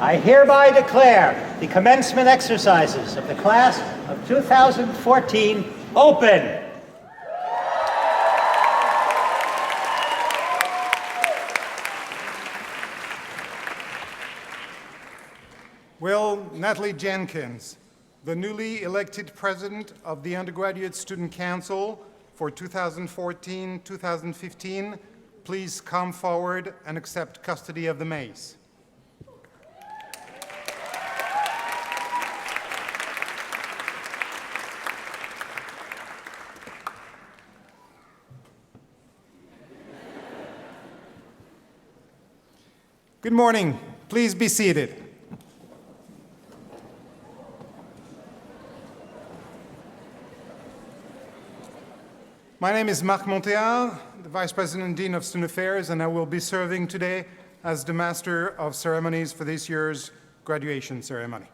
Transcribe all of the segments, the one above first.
I hereby declare the commencement exercises of the class of 2014 open. Will Natalie Jenkins, the newly elected president of the Undergraduate Student Council for 2014-2015, please come forward and accept custody of the mace. Good morning. Please be seated. My name is Marc Monteard, the Vice President and Dean of Student Affairs, and I will be serving today as the Master of Ceremonies for this year's graduation ceremony.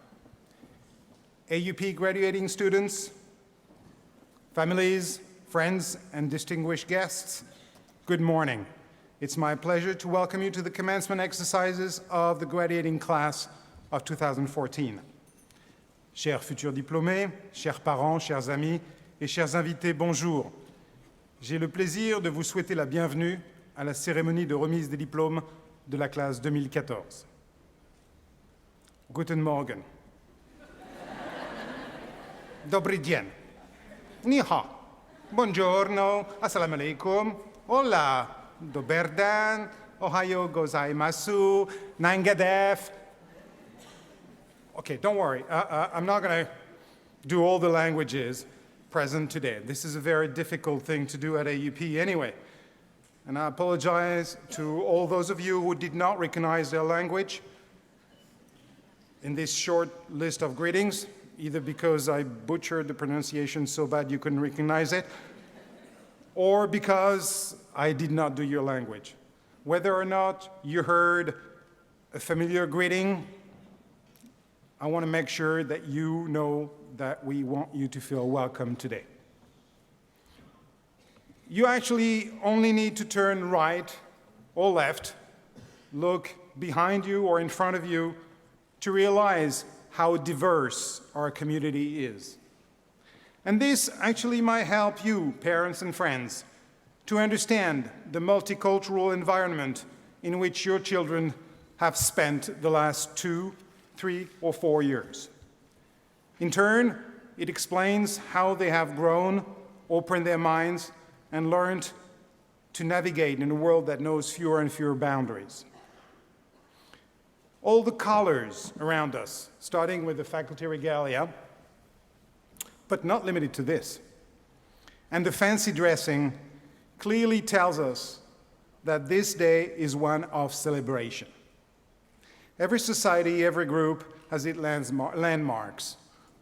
AUP graduating students, families, friends, and distinguished guests, good morning. It's my pleasure to welcome you to the commencement exercises of the graduating class of 2014. Chers futurs diplômés, chers parents, chers amis et chers invités, bonjour. J'ai le plaisir de vous souhaiter la bienvenue à la cérémonie de remise des diplômes de la classe 2014. Guten Morgen. Dobry dzień. Ni hao. Buongiorno. Assalamu alaikum. Hola. Dober dan. Ohayo gozaimasu. Nangadef. Okay, don't worry. I'm not going to do all the languages present today. This is a very difficult thing to do at AUP anyway. And I apologize to all those of you who did not recognize their language in this short list of greetings, either because I butchered the pronunciation so bad you couldn't recognize it, or because I did not do your language. Whether or not you heard a familiar greeting, I want to make sure that you know that we want you to feel welcome today. You actually only need to turn right or left, look behind you or in front of you to realize how diverse our community is. And this actually might help you, parents and friends, to understand the multicultural environment in which your children have spent the last 2, 3, or 4 years. In turn, it explains how they have grown, opened their minds, and learned to navigate in a world that knows fewer and fewer boundaries. All the colors around us, starting with the faculty regalia, but not limited to this, and the fancy dressing clearly tells us that this day is one of celebration. Every society, every group has its landmarks.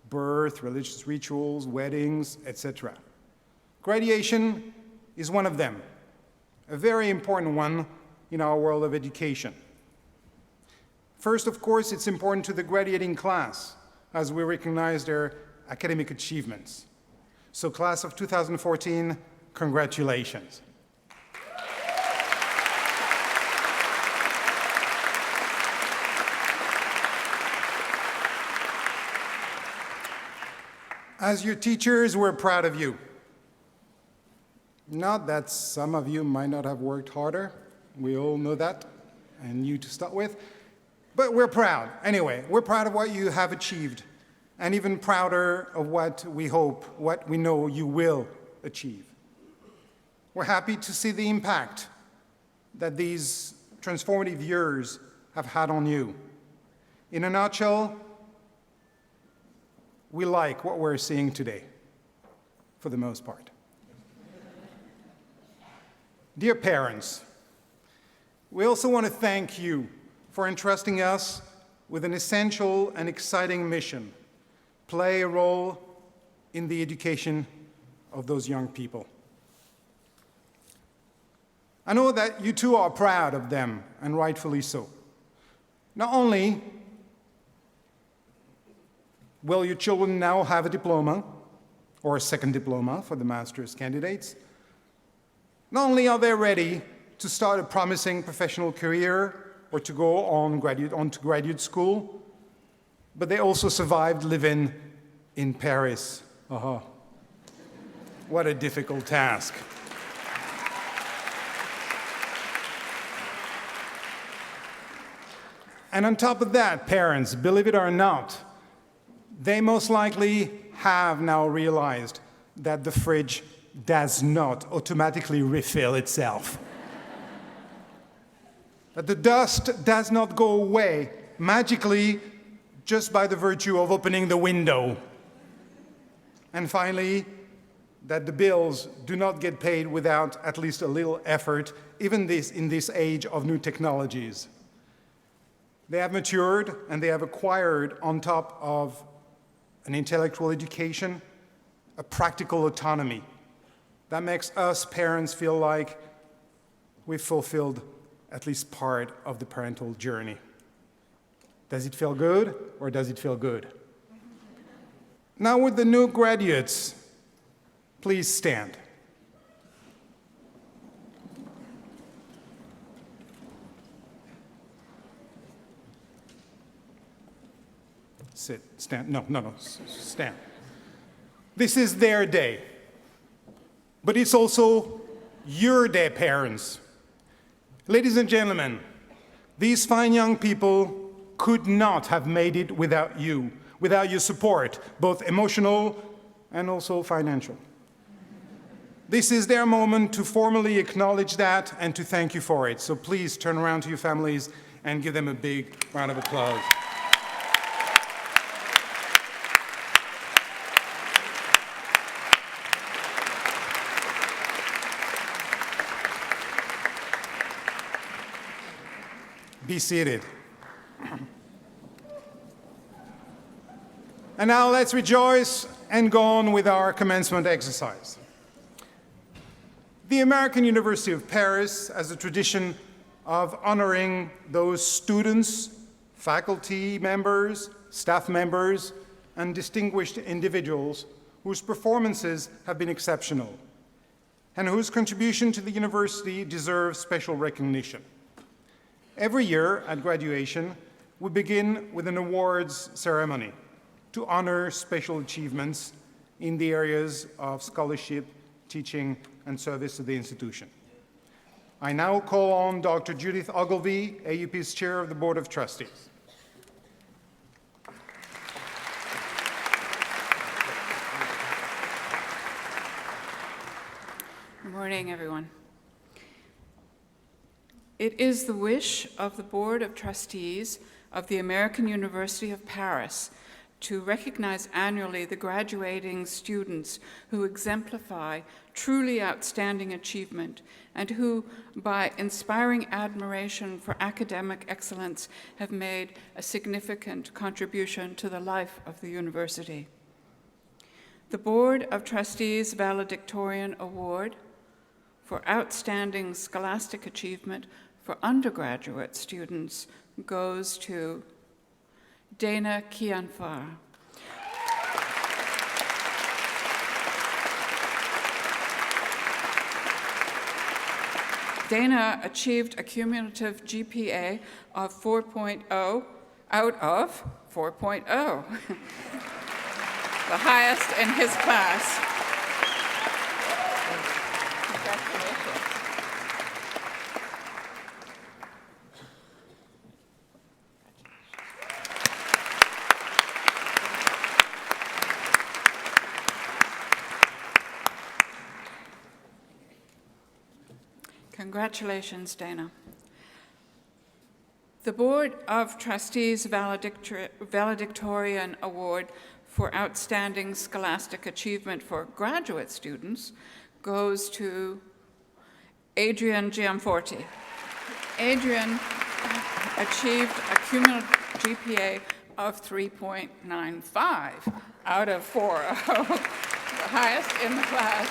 Birth, religious rituals, weddings, etc. Graduation is one of them, a very important one in our world of education. First, of course, it's important to the graduating class as we recognize their academic achievements. So class of 2014, congratulations. As your teachers, we're proud of you. Not that some of you might not have worked harder. We all know that, and you to start with. But we're proud. Anyway, we're proud of what you have achieved, and even prouder of what we hope, what we know you will achieve. We're happy to see the impact that these transformative years have had on you. In a nutshell, we like what we're seeing today, for the most part. Dear parents, we also want to thank you for entrusting us with an essential and exciting mission: play a role in the education of those young people. I know that you too are proud of them, and rightfully so. Not only will your children now have a diploma, or a second diploma for the master's candidates, not only are they ready to start a promising professional career or to go on to graduate school, but they also survived living in Paris. What a difficult task. And on top of that, parents, believe it or not, they most likely have now realized that the fridge does not automatically refill itself. That the dust does not go away magically just by the virtue of opening the window. And finally, that the bills do not get paid without at least a little effort, even in this age of new technologies. They have matured and they have acquired, on top of an intellectual education, a practical autonomy. That makes us parents feel like we've fulfilled at least part of the parental journey. Does it feel good or does it feel good? Now with the new graduates, please stand. Sit, stand, no, stand. This is their day, but it's also your day, parents. Ladies and gentlemen, these fine young people could not have made it without you, without your support, both emotional and also financial. This is their moment to formally acknowledge that and to thank you for it. So please turn around to your families and give them a big round of applause. Be seated. And now let's rejoice and go on with our commencement exercise. The American University of Paris has a tradition of honoring those students, faculty members, staff members, and distinguished individuals whose performances have been exceptional and whose contribution to the university deserves special recognition. Every year at graduation, we begin with an awards ceremony to honor special achievements in the areas of scholarship, teaching, and service to the institution. I now call on Dr. Judith Ogilvie, AUP's Chair of the Board of Trustees. Good morning, everyone. It is the wish of the Board of Trustees of the American University of Paris to recognize annually the graduating students who exemplify truly outstanding achievement and who, by inspiring admiration for academic excellence, have made a significant contribution to the life of the university. The Board of Trustees Valedictorian Award for outstanding scholastic achievement for undergraduate students goes to Dana Kianfar. Dana achieved a cumulative GPA of 4.0 out of 4.0, the highest in his class. Congratulations, Dana. The Board of Trustees Valedictorian Award for Outstanding Scholastic Achievement for Graduate Students goes to Adrian Gianforti. Adrian achieved a cumulative GPA of 3.95 out of 4.0, the highest in the class.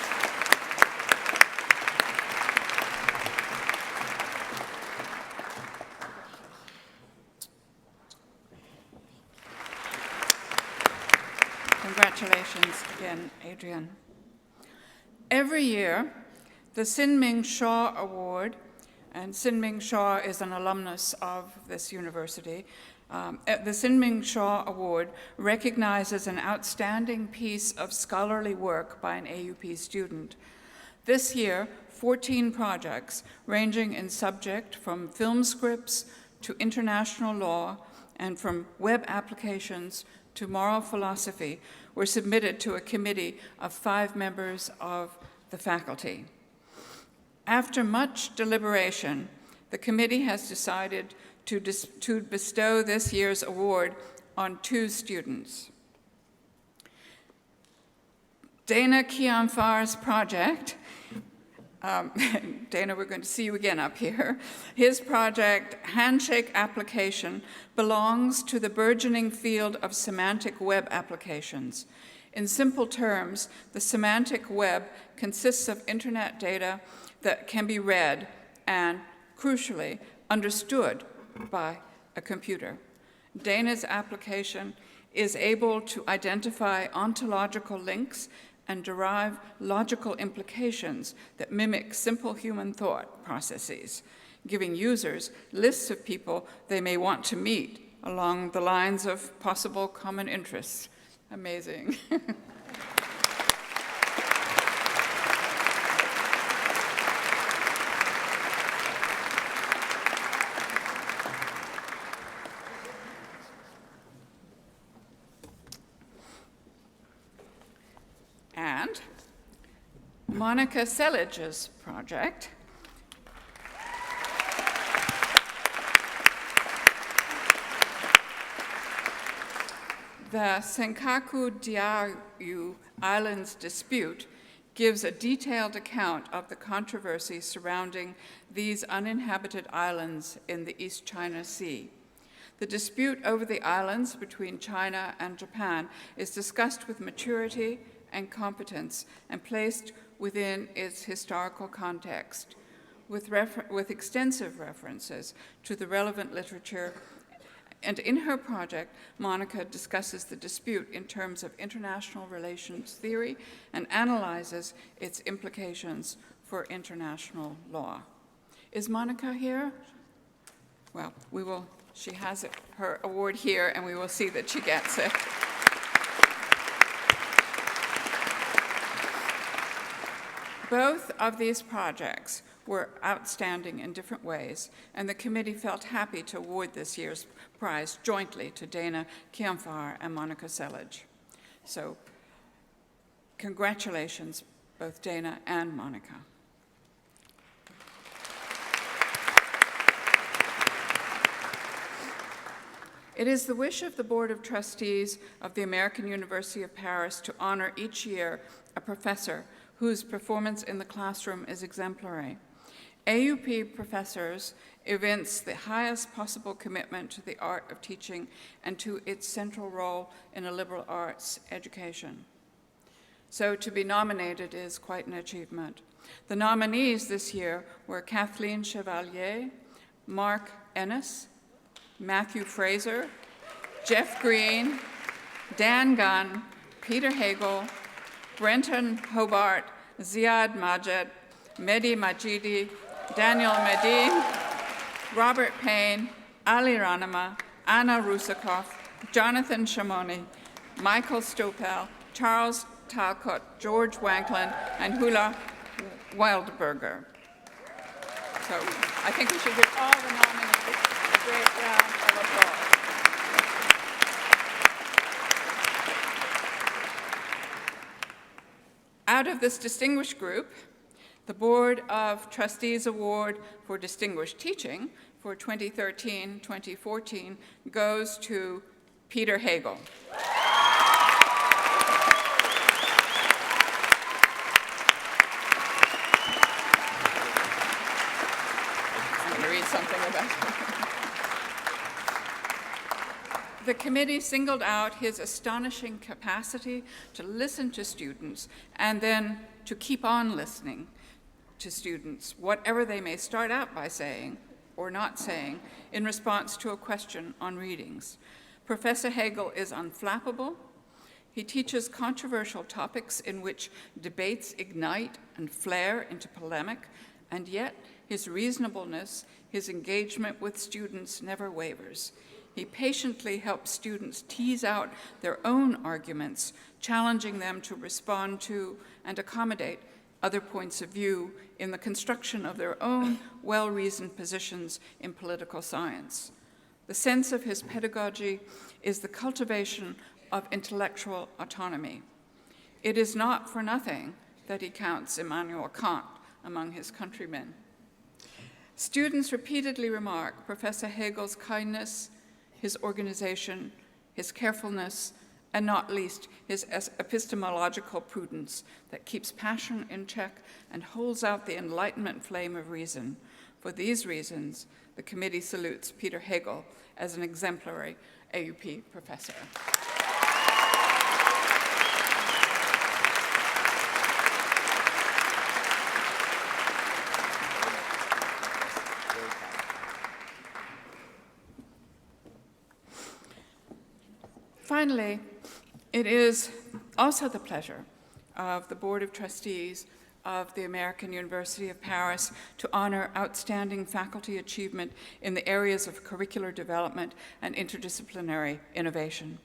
Congratulations again, Adrian. Every year, the Sin Ming Shaw Award and Sin-Ming Shaw is an alumnus of this university. The Sin-Ming Shaw Award recognizes an outstanding piece of scholarly work by an AUP student. This year, 14 projects ranging in subject from film scripts to international law and from web applications to moral philosophy were submitted to a committee of 5 members of the faculty. After much deliberation, the committee has decided to bestow this year's award on 2 students. Dana Kiamfar's project, Dana, we're going to see you again up here. His project, Handshake Application, belongs to the burgeoning field of semantic web applications. In simple terms, the semantic web consists of internet data that can be read and, crucially, understood by a computer. Dana's application is able to identify ontological links and derive logical implications that mimic simple human thought processes, giving users lists of people they may want to meet along the lines of possible common interests. Amazing. And Monica Selige's project, the Senkaku Diaoyu Islands dispute, gives a detailed account of the controversy surrounding these uninhabited islands in the East China Sea. The dispute over the islands between China and Japan is discussed with maturity and competence and placed within its historical context, with extensive references to the relevant literature. And in her project, Monica discusses the dispute in terms of international relations theory and analyzes its implications for international law. Is Monica here? Well, she has her award here, and we will see that she gets it. Both of these projects were outstanding in different ways, and the committee felt happy to award this year's prize jointly to Dana Kiamfar and Monica Selige. So, congratulations, both Dana and Monica. It is the wish of the Board of Trustees of the American University of Paris to honor each year a professor whose performance in the classroom is exemplary. AUP professors evince the highest possible commitment to the art of teaching and to its central role in a liberal arts education. So to be nominated is quite an achievement. The nominees this year were Kathleen Chevalier, Mark Ennis, Matthew Fraser, Jeff Green, Dan Gunn, Peter Hagel, Brenton Hobart, Ziad Majed, Mehdi Majidi, Daniel Medin, Robert Payne, Ali Ranama, Anna Rusakov, Jonathan Shamoni, Michael Stopel, Charles Talcott, George Wanklin, and Hula Wildberger. So I think we should give all the nominees a great round of applause. Out of this distinguished group, the Board of Trustees Award for Distinguished Teaching for 2013-2014 goes to Peter Hagel. I'm going to read something about him. The committee singled out his astonishing capacity to listen to students and then to keep on listening to students, whatever they may start out by saying or not saying, in response to a question on readings. Professor Hagel is unflappable. He teaches controversial topics in which debates ignite and flare into polemic, and yet his reasonableness, his engagement with students never wavers. He patiently helps students tease out their own arguments, challenging them to respond to and accommodate other points of view in the construction of their own well-reasoned positions in political science. The sense of his pedagogy is the cultivation of intellectual autonomy. It is not for nothing that he counts Immanuel Kant among his countrymen. Students repeatedly remark Professor Hegel's kindness, his organization, his carefulness, and not least his epistemological prudence that keeps passion in check and holds out the Enlightenment flame of reason. For these reasons, the committee salutes Peter Hegel as an exemplary AUP professor. Finally, it is also the pleasure of the Board of Trustees of the American University of Paris to honor outstanding faculty achievement in the areas of curricular development and interdisciplinary innovation.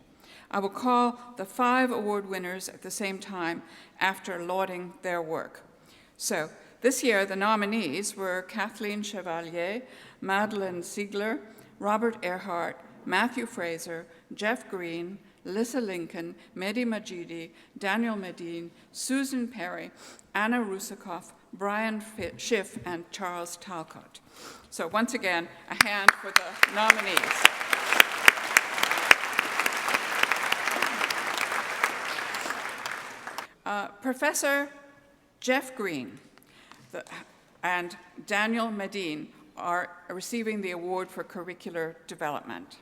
I will call the 5 award winners at the same time after lauding their work. So, this year the nominees were Kathleen Chevalier, Madeleine Ziegler, Robert Earhart, Matthew Fraser, Jeff Green, Lissa Lincoln, Mehdi Majidi, Daniel Medine, Susan Perry, Anna Rusikoff, Brian Schiff, and Charles Talcott. So once again, a hand for the nominees. Professor Jeff Green and Daniel Medine are receiving the award for curricular development.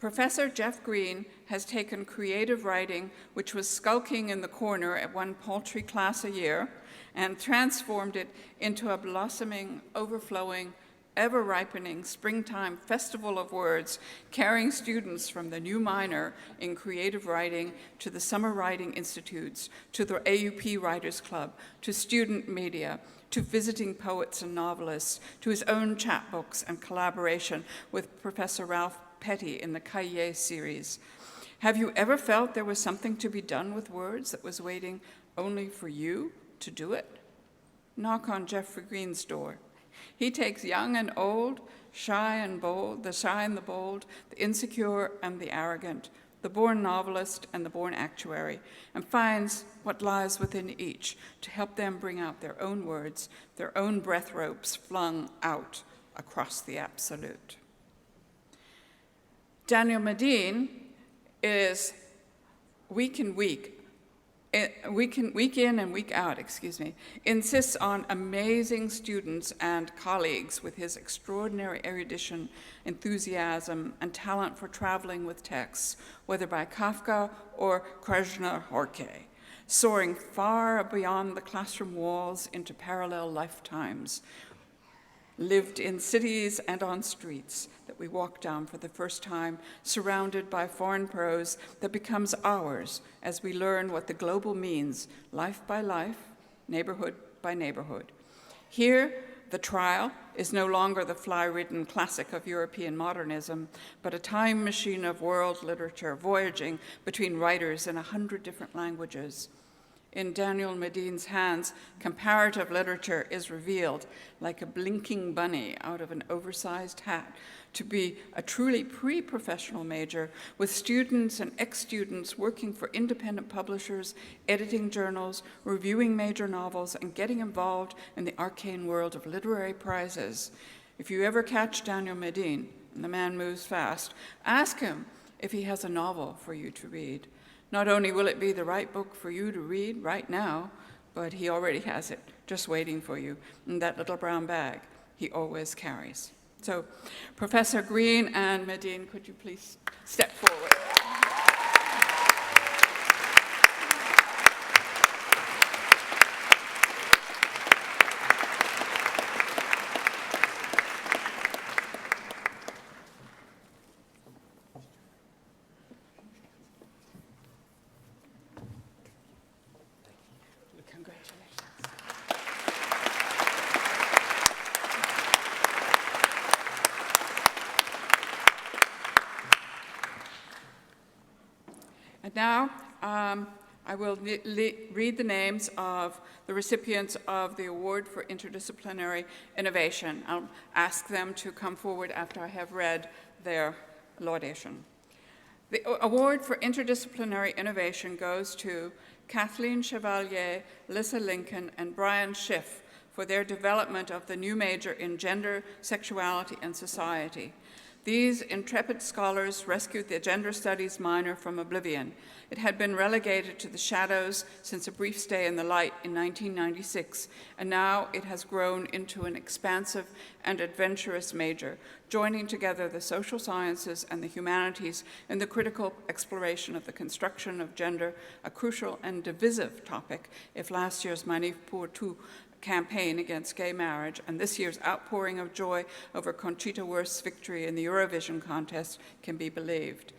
Professor Jeff Green has taken creative writing, which was skulking in the corner at one paltry class a year, and transformed it into a blossoming, overflowing, ever-ripening springtime festival of words, carrying students from the new minor in creative writing to the summer writing institutes, to the AUP Writers Club, to student media, to visiting poets and novelists, to his own chapbooks and collaboration with Professor Ralph Petty in the Cahiers series. Have you ever felt there was something to be done with words that was waiting only for you to do it? Knock on Jeffrey Green's door. He takes young and old, shy and bold, the bold, the insecure and the arrogant, the born novelist and the born actuary, and finds what lies within each to help them bring out their own words, their own breath ropes flung out across the absolute. Daniel Medine is week in and week out, insists on amazing students and colleagues with his extraordinary erudition, enthusiasm, and talent for traveling with texts, whether by Kafka or Krasznahorkai, soaring far beyond the classroom walls into parallel lifetimes, lived in cities and on streets that we walk down for the first time, surrounded by foreign prose that becomes ours as we learn what the global means, life by life, neighborhood by neighborhood. Here, The Trial is no longer the fly-ridden classic of European modernism, but a time machine of world literature voyaging between writers in 100 different languages. In Daniel Medine's hands, comparative literature is revealed like a blinking bunny out of an oversized hat to be a truly pre-professional major with students and ex-students working for independent publishers, editing journals, reviewing major novels, and getting involved in the arcane world of literary prizes. If you ever catch Daniel Medine, and the man moves fast, ask him if he has a novel for you to read. Not only will it be the right book for you to read right now, but he already has it, just waiting for you in that little brown bag he always carries. So, Professor Green and Medine, could you please step forward? Now, I will read the names of the recipients of the Award for Interdisciplinary Innovation. I'll ask them to come forward after I have read their laudation. The Award for Interdisciplinary Innovation goes to Kathleen Chevalier, Lissa Lincoln, and Brian Schiff for their development of the new major in gender, sexuality, and society. These intrepid scholars rescued the gender studies minor from oblivion. It had been relegated to the shadows since a brief stay in the light in 1996, and now it has grown into an expansive and adventurous major, joining together the social sciences and the humanities in the critical exploration of the construction of gender, a crucial and divisive topic if last year's Manif pour tout campaign against gay marriage and this year's outpouring of joy over Conchita Wurst's victory in the Eurovision contest can be believed.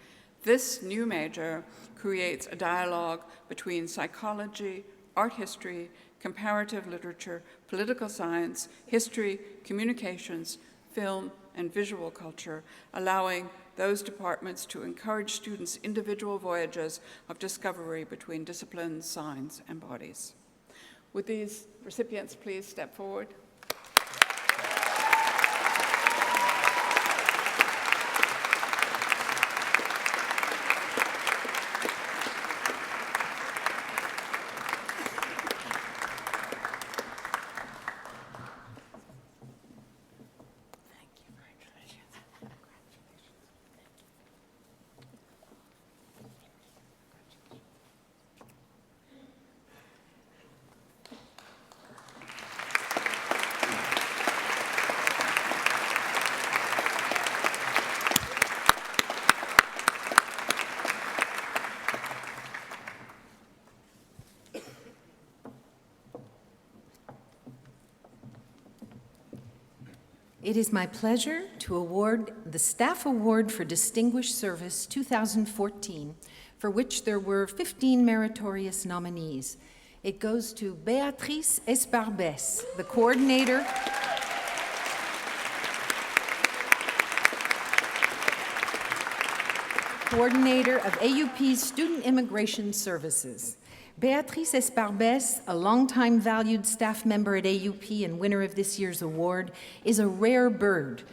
This new major creates a dialogue between psychology, art history, comparative literature, political science, history, communications, film, and visual culture, allowing those departments to encourage students' individual voyages of discovery between disciplines, signs, and bodies. Would these recipients please step forward? It is my pleasure to award the Staff Award for Distinguished Service 2014, for which there were 15 meritorious nominees. It goes to Béatrice Esparbès, the coordinator of AUP's Student Immigration Services. Béatrice Esparbès, a longtime valued staff member at AUP and winner of this year's award, is a rare bird,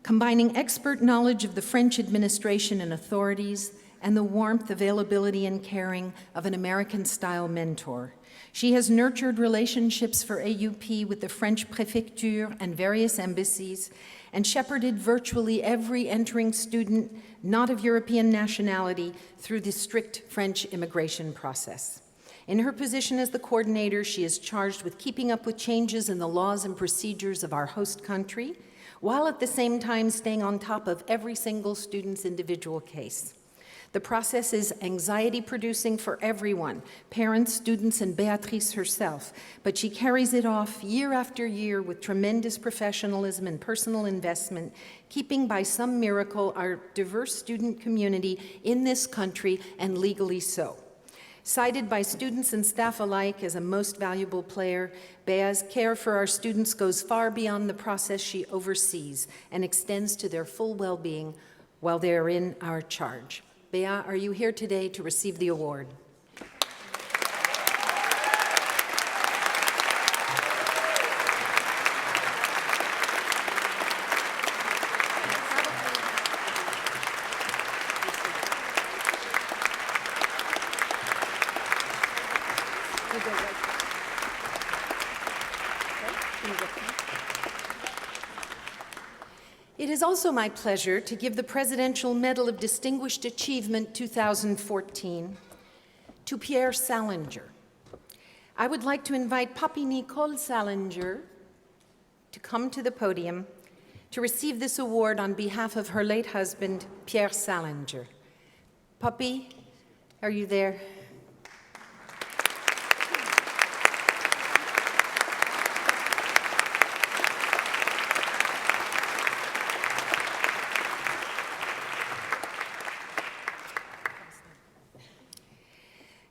combining expert knowledge of the French administration and authorities and the warmth, availability, and caring of an American-style mentor. She has nurtured relationships for AUP with the French Préfecture and various embassies, and shepherded virtually every entering student not of European nationality through the strict French immigration process. In her position as the coordinator, she is charged with keeping up with changes in the laws and procedures of our host country, while at the same time staying on top of every single student's individual case. The process is anxiety-producing for everyone, parents, students, and Béatrice herself, but she carries it off year after year with tremendous professionalism and personal investment, keeping by some miracle our diverse student community in this country, and legally so. Cited by students and staff alike as a most valuable player, Béa's care for our students goes far beyond the process she oversees and extends to their full well-being while they are in our charge. Béa, are you here today to receive the award? It is also my pleasure to give the Presidential Medal of Distinguished Achievement 2014 to Pierre Salinger. I would like to invite Papi Nicole Salinger to come to the podium to receive this award on behalf of her late husband, Pierre Salinger. Papi, are you there?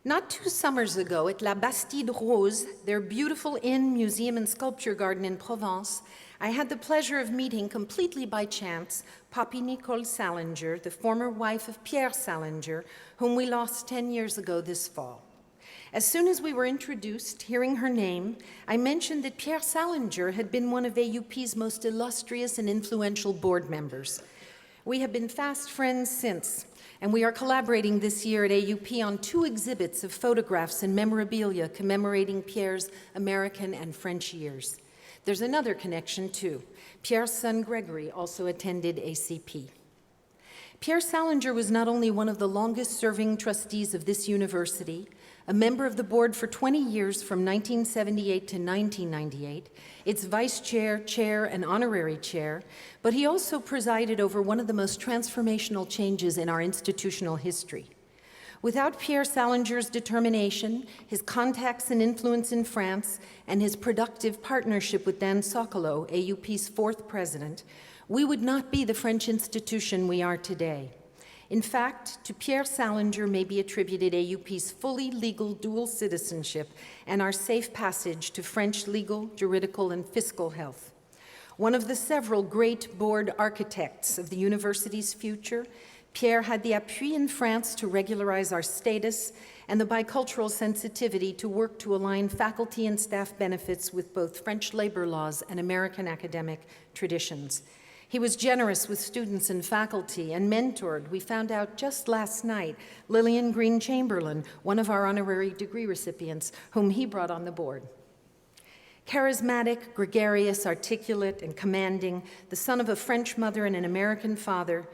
Not 2 summers ago, at La Bastide Rose, their beautiful inn, museum, and sculpture garden in Provence, I had the pleasure of meeting completely by chance Papi Nicole Salinger, the former wife of Pierre Salinger, whom we lost 10 years ago this fall. As soon as we were introduced, hearing her name, I mentioned that Pierre Salinger had been one of AUP's most illustrious and influential board members. We have been fast friends since, and we are collaborating this year at AUP on 2 exhibits of photographs and memorabilia commemorating Pierre's American and French years. There's another connection, too. Pierre's son, Gregory, also attended ACP. Pierre Salinger was not only one of the longest-serving trustees of this university, a member of the board for 20 years from 1978 to 1998, its vice chair, chair, and honorary chair, but he also presided over one of the most transformational changes in our institutional history. Without Pierre Salinger's determination, his contacts and influence in France, and his productive partnership with Dan Sokolow, AUP's 4th president, we would not be the French institution we are today. In fact, to Pierre Salinger may be attributed AUP's fully legal dual citizenship and our safe passage to French legal, juridical, and fiscal health. One of the several great board architects of the university's future, Pierre had the appui in France to regularize our status and the bicultural sensitivity to work to align faculty and staff benefits with both French labor laws and American academic traditions. He was generous with students and faculty and mentored, we found out just last night, Lillian Green Chamberlain, one of our honorary degree recipients, whom he brought on the board. Charismatic, gregarious, articulate, and commanding, the son of a French mother and an American father,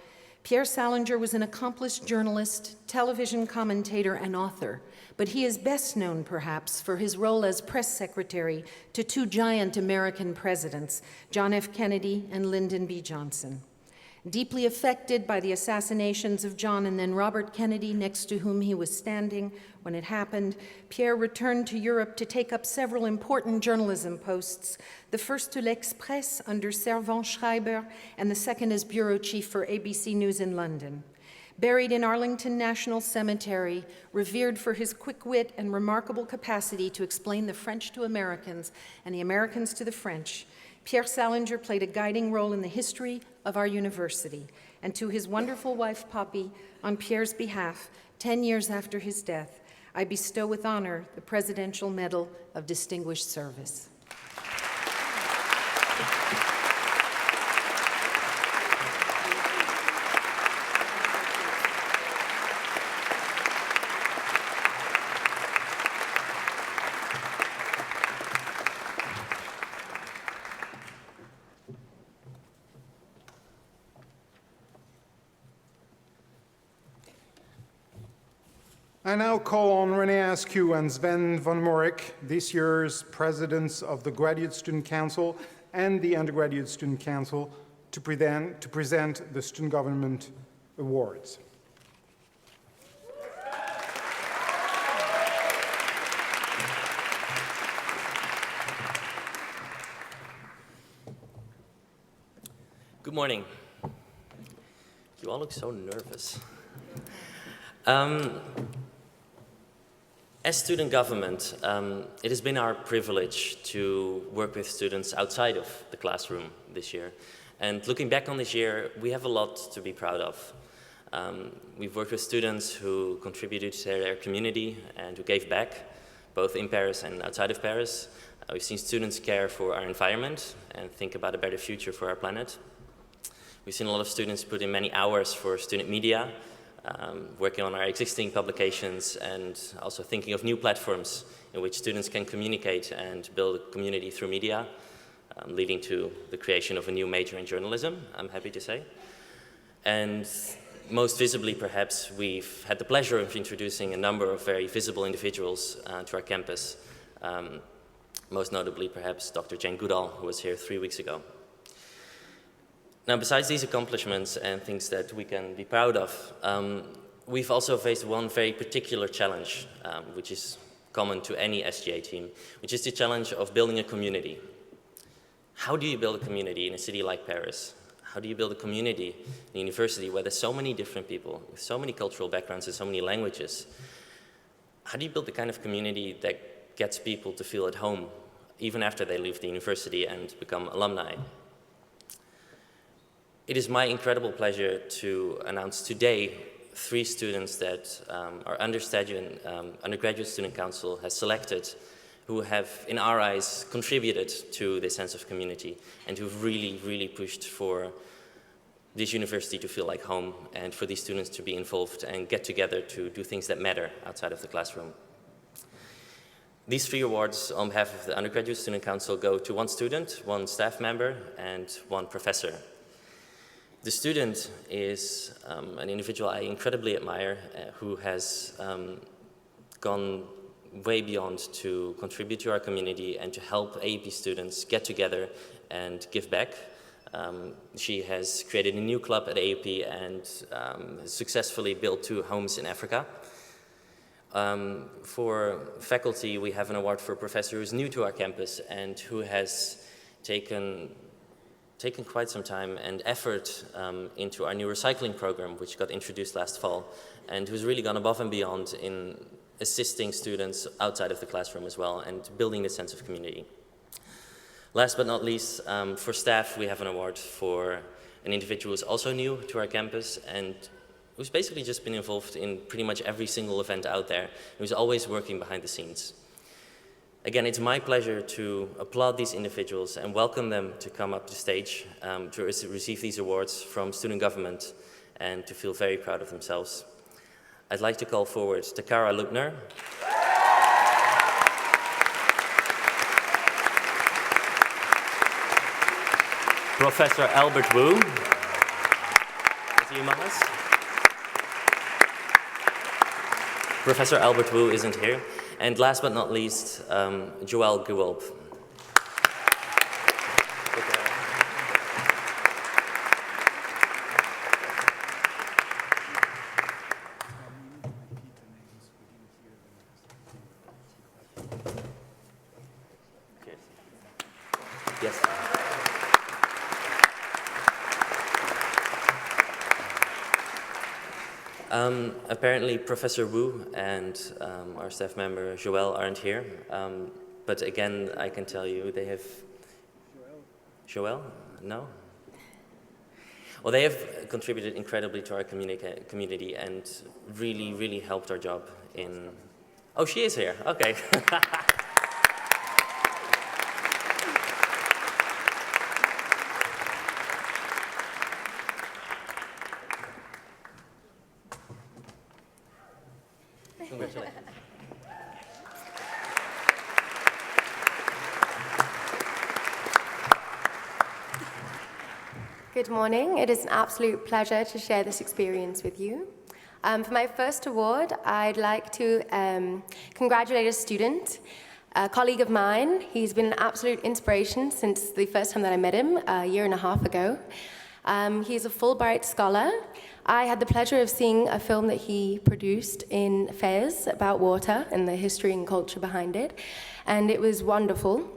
Pierre Salinger was an accomplished journalist, television commentator, and author, but he is best known, perhaps, for his role as press secretary to 2 giant American presidents, John F. Kennedy and Lyndon B. Johnson. Deeply affected by the assassinations of John and then Robert Kennedy, next to whom he was standing when it happened, Pierre returned to Europe to take up several important journalism posts, the first to L'Express under Servan Schreiber, and the second as bureau chief for ABC News in London. Buried in Arlington National Cemetery, revered for his quick wit and remarkable capacity to explain the French to Americans and the Americans to the French, Pierre Salinger played a guiding role in the history of our university. And to his wonderful wife, Papi, on Pierre's behalf, 10 years after his death, I bestow with honor the Presidential Medal of Distinguished Service. I now call on René Askew and Sven von Morik, this year's presidents of the Graduate Student Council and the Undergraduate Student Council, to present the Student Government Awards. Good morning. You all look so nervous. As student government, it has been our privilege to work with students outside of the classroom this year. And looking back on this year, we have a lot to be proud of. We've worked with students who contributed to their community and who gave back, both in Paris and outside of Paris. We've seen students care for our environment and think about a better future for our planet. We've seen a lot of students put in many hours for student media, working on our existing publications and also thinking of new platforms in which students can communicate and build a community through media, leading to the creation of a new major in journalism, I'm happy to say. And most visibly, perhaps, we've had the pleasure of introducing a number of very visible individuals to our campus, most notably, perhaps, Dr. Jane Goodall, who was here 3 weeks ago. Now, besides these accomplishments and things that we can be proud of, we've also faced one very particular challenge, which is common to any SGA team, which is the challenge of building a community. How do you build a community in a city like Paris? How do you build a community in a university where there's so many different people, with so many cultural backgrounds and so many languages? How do you build the kind of community that gets people to feel at home even after they leave the university and become alumni. It is my incredible pleasure to announce today 3 students that our undergraduate student council has selected, who have, in our eyes, contributed to this sense of community and who've really, really pushed for this university to feel like home and for these students to be involved and get together to do things that matter outside of the classroom. These 3 awards on behalf of the Undergraduate Student Council go to 1 student, 1 staff member, and 1 professor. The student is an individual I incredibly admire who has gone way beyond to contribute to our community and to help AUP students get together and give back. She has created a new club at AUP and successfully built 2 homes in Africa. For faculty, we have an award for a professor who's new to our campus and who has taken quite some time and effort into our new recycling program, which got introduced last fall, and who's really gone above and beyond in assisting students outside of the classroom as well and building this sense of community. Last but not least, for staff, we have an award for an individual who's also new to our campus and who's basically just been involved in pretty much every single event out there, who's always working behind the scenes. Again, it's my pleasure to applaud these individuals and welcome them to come up to stage to receive these awards from student government and to feel very proud of themselves. I'd like to call forward Takara Lutner, Professor Albert Wu, is he among us? Professor Albert Wu isn't here. And last but not least, Joël Guwalp. Yes. Apparently, Professor Wu and our staff member Joël aren't here, but again, I can tell you they have. Joël? No? Well, they have contributed incredibly to our community and really, really helped our job in. Oh, she is here. Okay. Congratulations. Good morning. It is an absolute pleasure to share this experience with you. For my first award, I'd like to congratulate a student, a colleague of mine. He's been an absolute inspiration since the first time that I met him a year and a half ago. He's a Fulbright scholar. I had the pleasure of seeing a film that he produced in Fez about water and the history and culture behind it, and it was wonderful.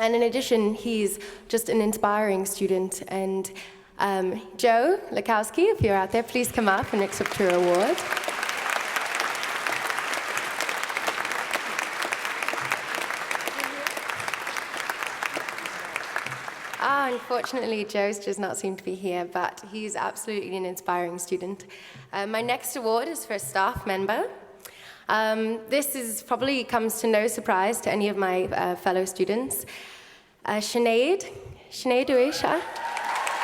And in addition, he's just an inspiring student. And Joe Lakowski, if you're out there, please come up and accept your award. Unfortunately, Joe's does not seem to be here, but he's absolutely an inspiring student. My next award is for a staff member. This probably comes to no surprise to any of my fellow students. Sinead Uesha,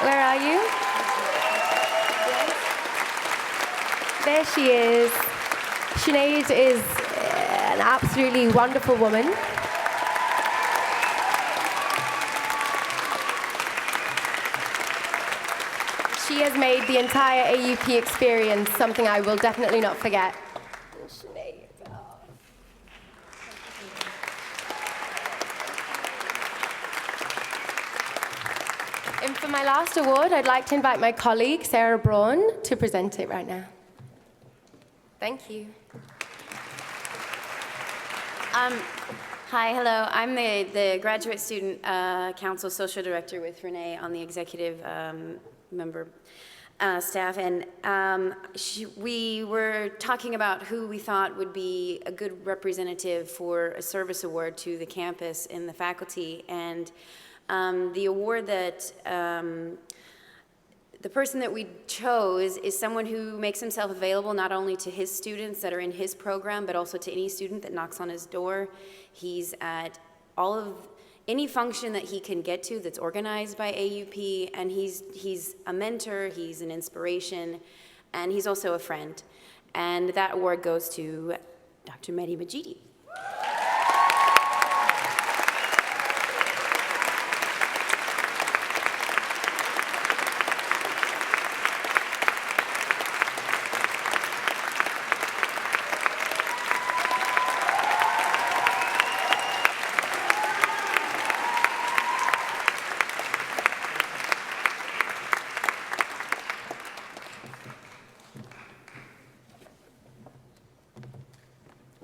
where are you? There she is. Sinead is an absolutely wonderful woman. She has made the entire AUP experience something I will definitely not forget. And for my last award, I'd like to invite my colleague, Sarah Braun, to present it right now. Thank you. Hi, hello. I'm the Graduate Student Council Social Director with Renee on the executive member. staff, and we were talking about who we thought would be a good representative for a service award to the campus and the faculty. And the award that the person that we chose is someone who makes himself available not only to his students that are in his program, but also to any student that knocks on his door. He's at any function that he can get to that's organized by AUP, and he's a mentor, he's an inspiration, and he's also a friend. And that award goes to Dr. Mehdi Majidi.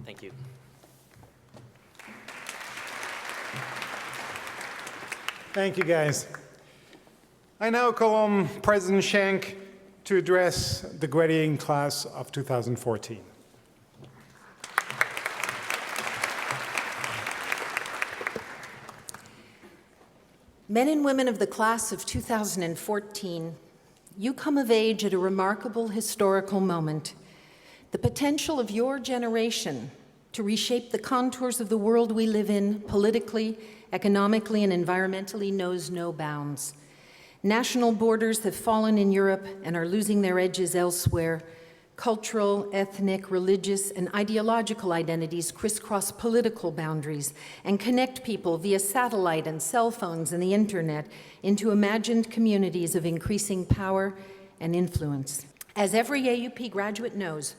Thank you. Thank you, guys. I now call on President Schenk to address the graduating class of 2014. Men and women of the class of 2014, you come of age at a remarkable historical moment. The potential of your generation to reshape the contours of the world we live in politically, economically, and environmentally knows no bounds. National borders have fallen in Europe and are losing their edges elsewhere. Cultural, ethnic, religious, and ideological identities crisscross political boundaries and connect people via satellite and cell phones and the internet into imagined communities of increasing power and influence. As every AUP graduate knows,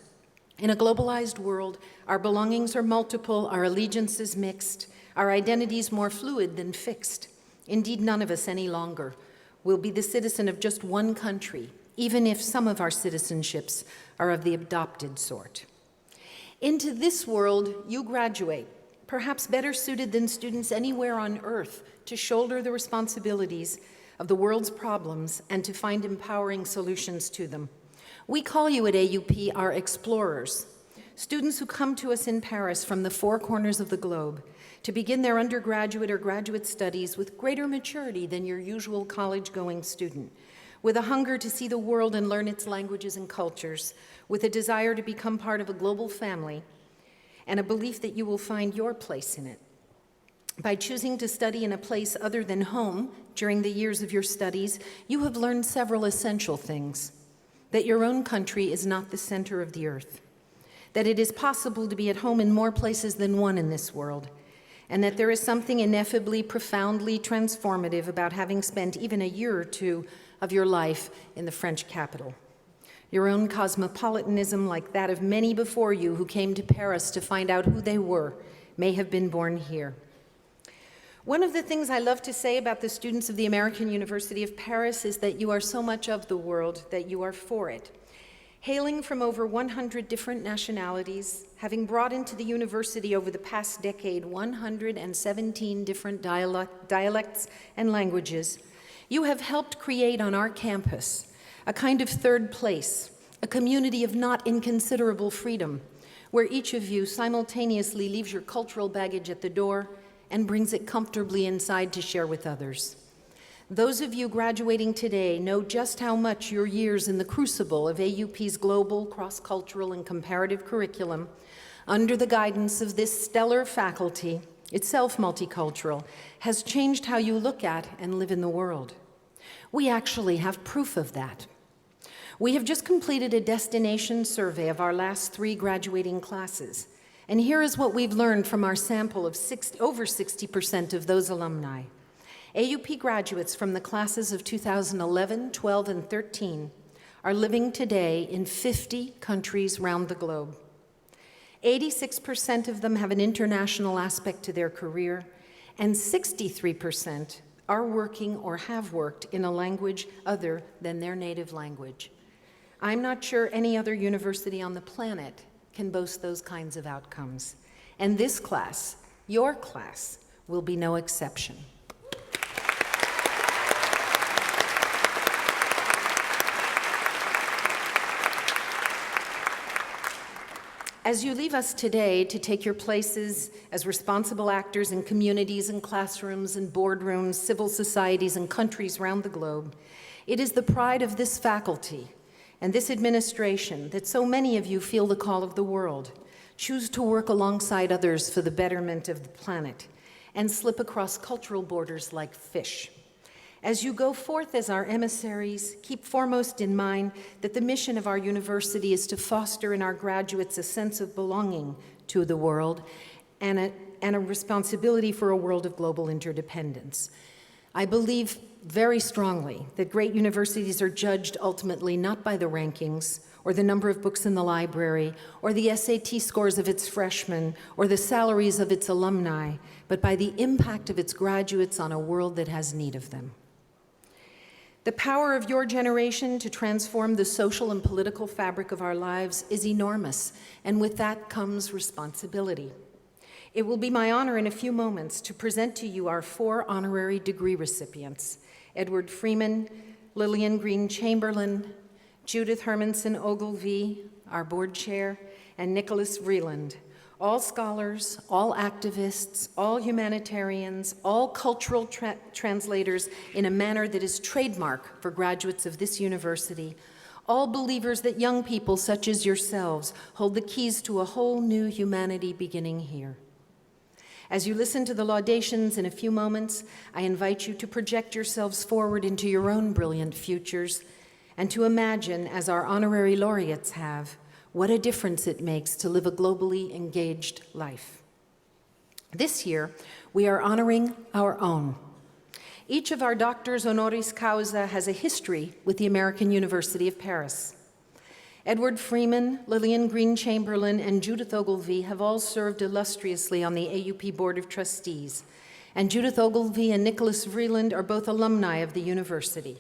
in a globalized world, our belongings are multiple, our allegiances mixed, our identities more fluid than fixed. Indeed, none of us any longer will be the citizen of just one country, even if some of our citizenships are of the adopted sort. Into this world, you graduate, perhaps better suited than students anywhere on earth to shoulder the responsibilities of the world's problems and to find empowering solutions to them. We call you at AUP our explorers, students who come to us in Paris from the four corners of the globe to begin their undergraduate or graduate studies with greater maturity than your usual college-going student, with a hunger to see the world and learn its languages and cultures, with a desire to become part of a global family, and a belief that you will find your place in it. By choosing to study in a place other than home during the years of your studies, you have learned several essential things. That your own country is not the center of the earth, that it is possible to be at home in more places than one in this world, and that there is something ineffably, profoundly transformative about having spent even a year or two of your life in the French capital. Your own cosmopolitanism, like that of many before you who came to Paris to find out who they were, may have been born here. One of the things I love to say about the students of the American University of Paris is that you are so much of the world that you are for it. Hailing from over 100 different nationalities, having brought into the university over the past decade 117 different dialects and languages, you have helped create on our campus a kind of third place, a community of not inconsiderable freedom, where each of you simultaneously leaves your cultural baggage at the door and brings it comfortably inside to share with others. Those of you graduating today know just how much your years in the crucible of AUP's global, cross-cultural, and comparative curriculum, under the guidance of this stellar faculty, itself multicultural, has changed how you look at and live in the world. We actually have proof of that. We have just completed a destination survey of our last 3 graduating classes. And here is what we've learned from our sample of over 60% of those alumni. AUP graduates from the classes of 2011, 12, and 13 are living today in 50 countries around the globe. 86% of them have an international aspect to their career, and 63% are working or have worked in a language other than their native language. I'm not sure any other university on the planet can boast those kinds of outcomes. And this class, your class, will be no exception. As you leave us today to take your places as responsible actors in communities and classrooms and boardrooms, civil societies and countries around the globe, it is the pride of this faculty and this administration that so many of you feel the call of the world, choose to work alongside others for the betterment of the planet, and slip across cultural borders like fish. As you go forth as our emissaries, keep foremost in mind that the mission of our university is to foster in our graduates a sense of belonging to the world and a responsibility for a world of global interdependence. I believe very strongly that great universities are judged ultimately not by the rankings or the number of books in the library or the SAT scores of its freshmen or the salaries of its alumni, but by the impact of its graduates on a world that has need of them. The power of your generation to transform the social and political fabric of our lives is enormous, and with that comes responsibility. It will be my honor in a few moments to present to you our 4 honorary degree recipients: Edward Freeman, Lillian Green Chamberlain, Judith Hermanson Ogilvie, our board chair, and Nicholas Vreeland. All scholars, all activists, all humanitarians, all cultural translators in a manner that is trademark for graduates of this university, all believers that young people such as yourselves hold the keys to a whole new humanity beginning here. As you listen to the laudations in a few moments, I invite you to project yourselves forward into your own brilliant futures and to imagine, as our honorary laureates have, what a difference it makes to live a globally engaged life. This year, we are honoring our own. Each of our doctors honoris causa has a history with the American University of Paris. Edward Freeman, Lillian Green Chamberlain, and Judith Ogilvie have all served illustriously on the AUP Board of Trustees, and Judith Ogilvie and Nicholas Vreeland are both alumni of the university.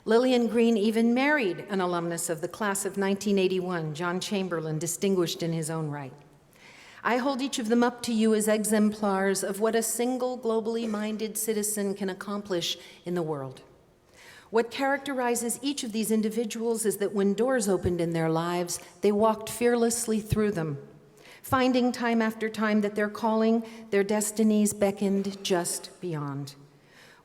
Lillian Green even married an alumnus of the class of 1981, John Chamberlain, distinguished in his own right. I hold each of them up to you as exemplars of what a single globally minded citizen can accomplish in the world. What characterizes each of these individuals is that when doors opened in their lives, they walked fearlessly through them, finding time after time that their calling, their destinies beckoned just beyond.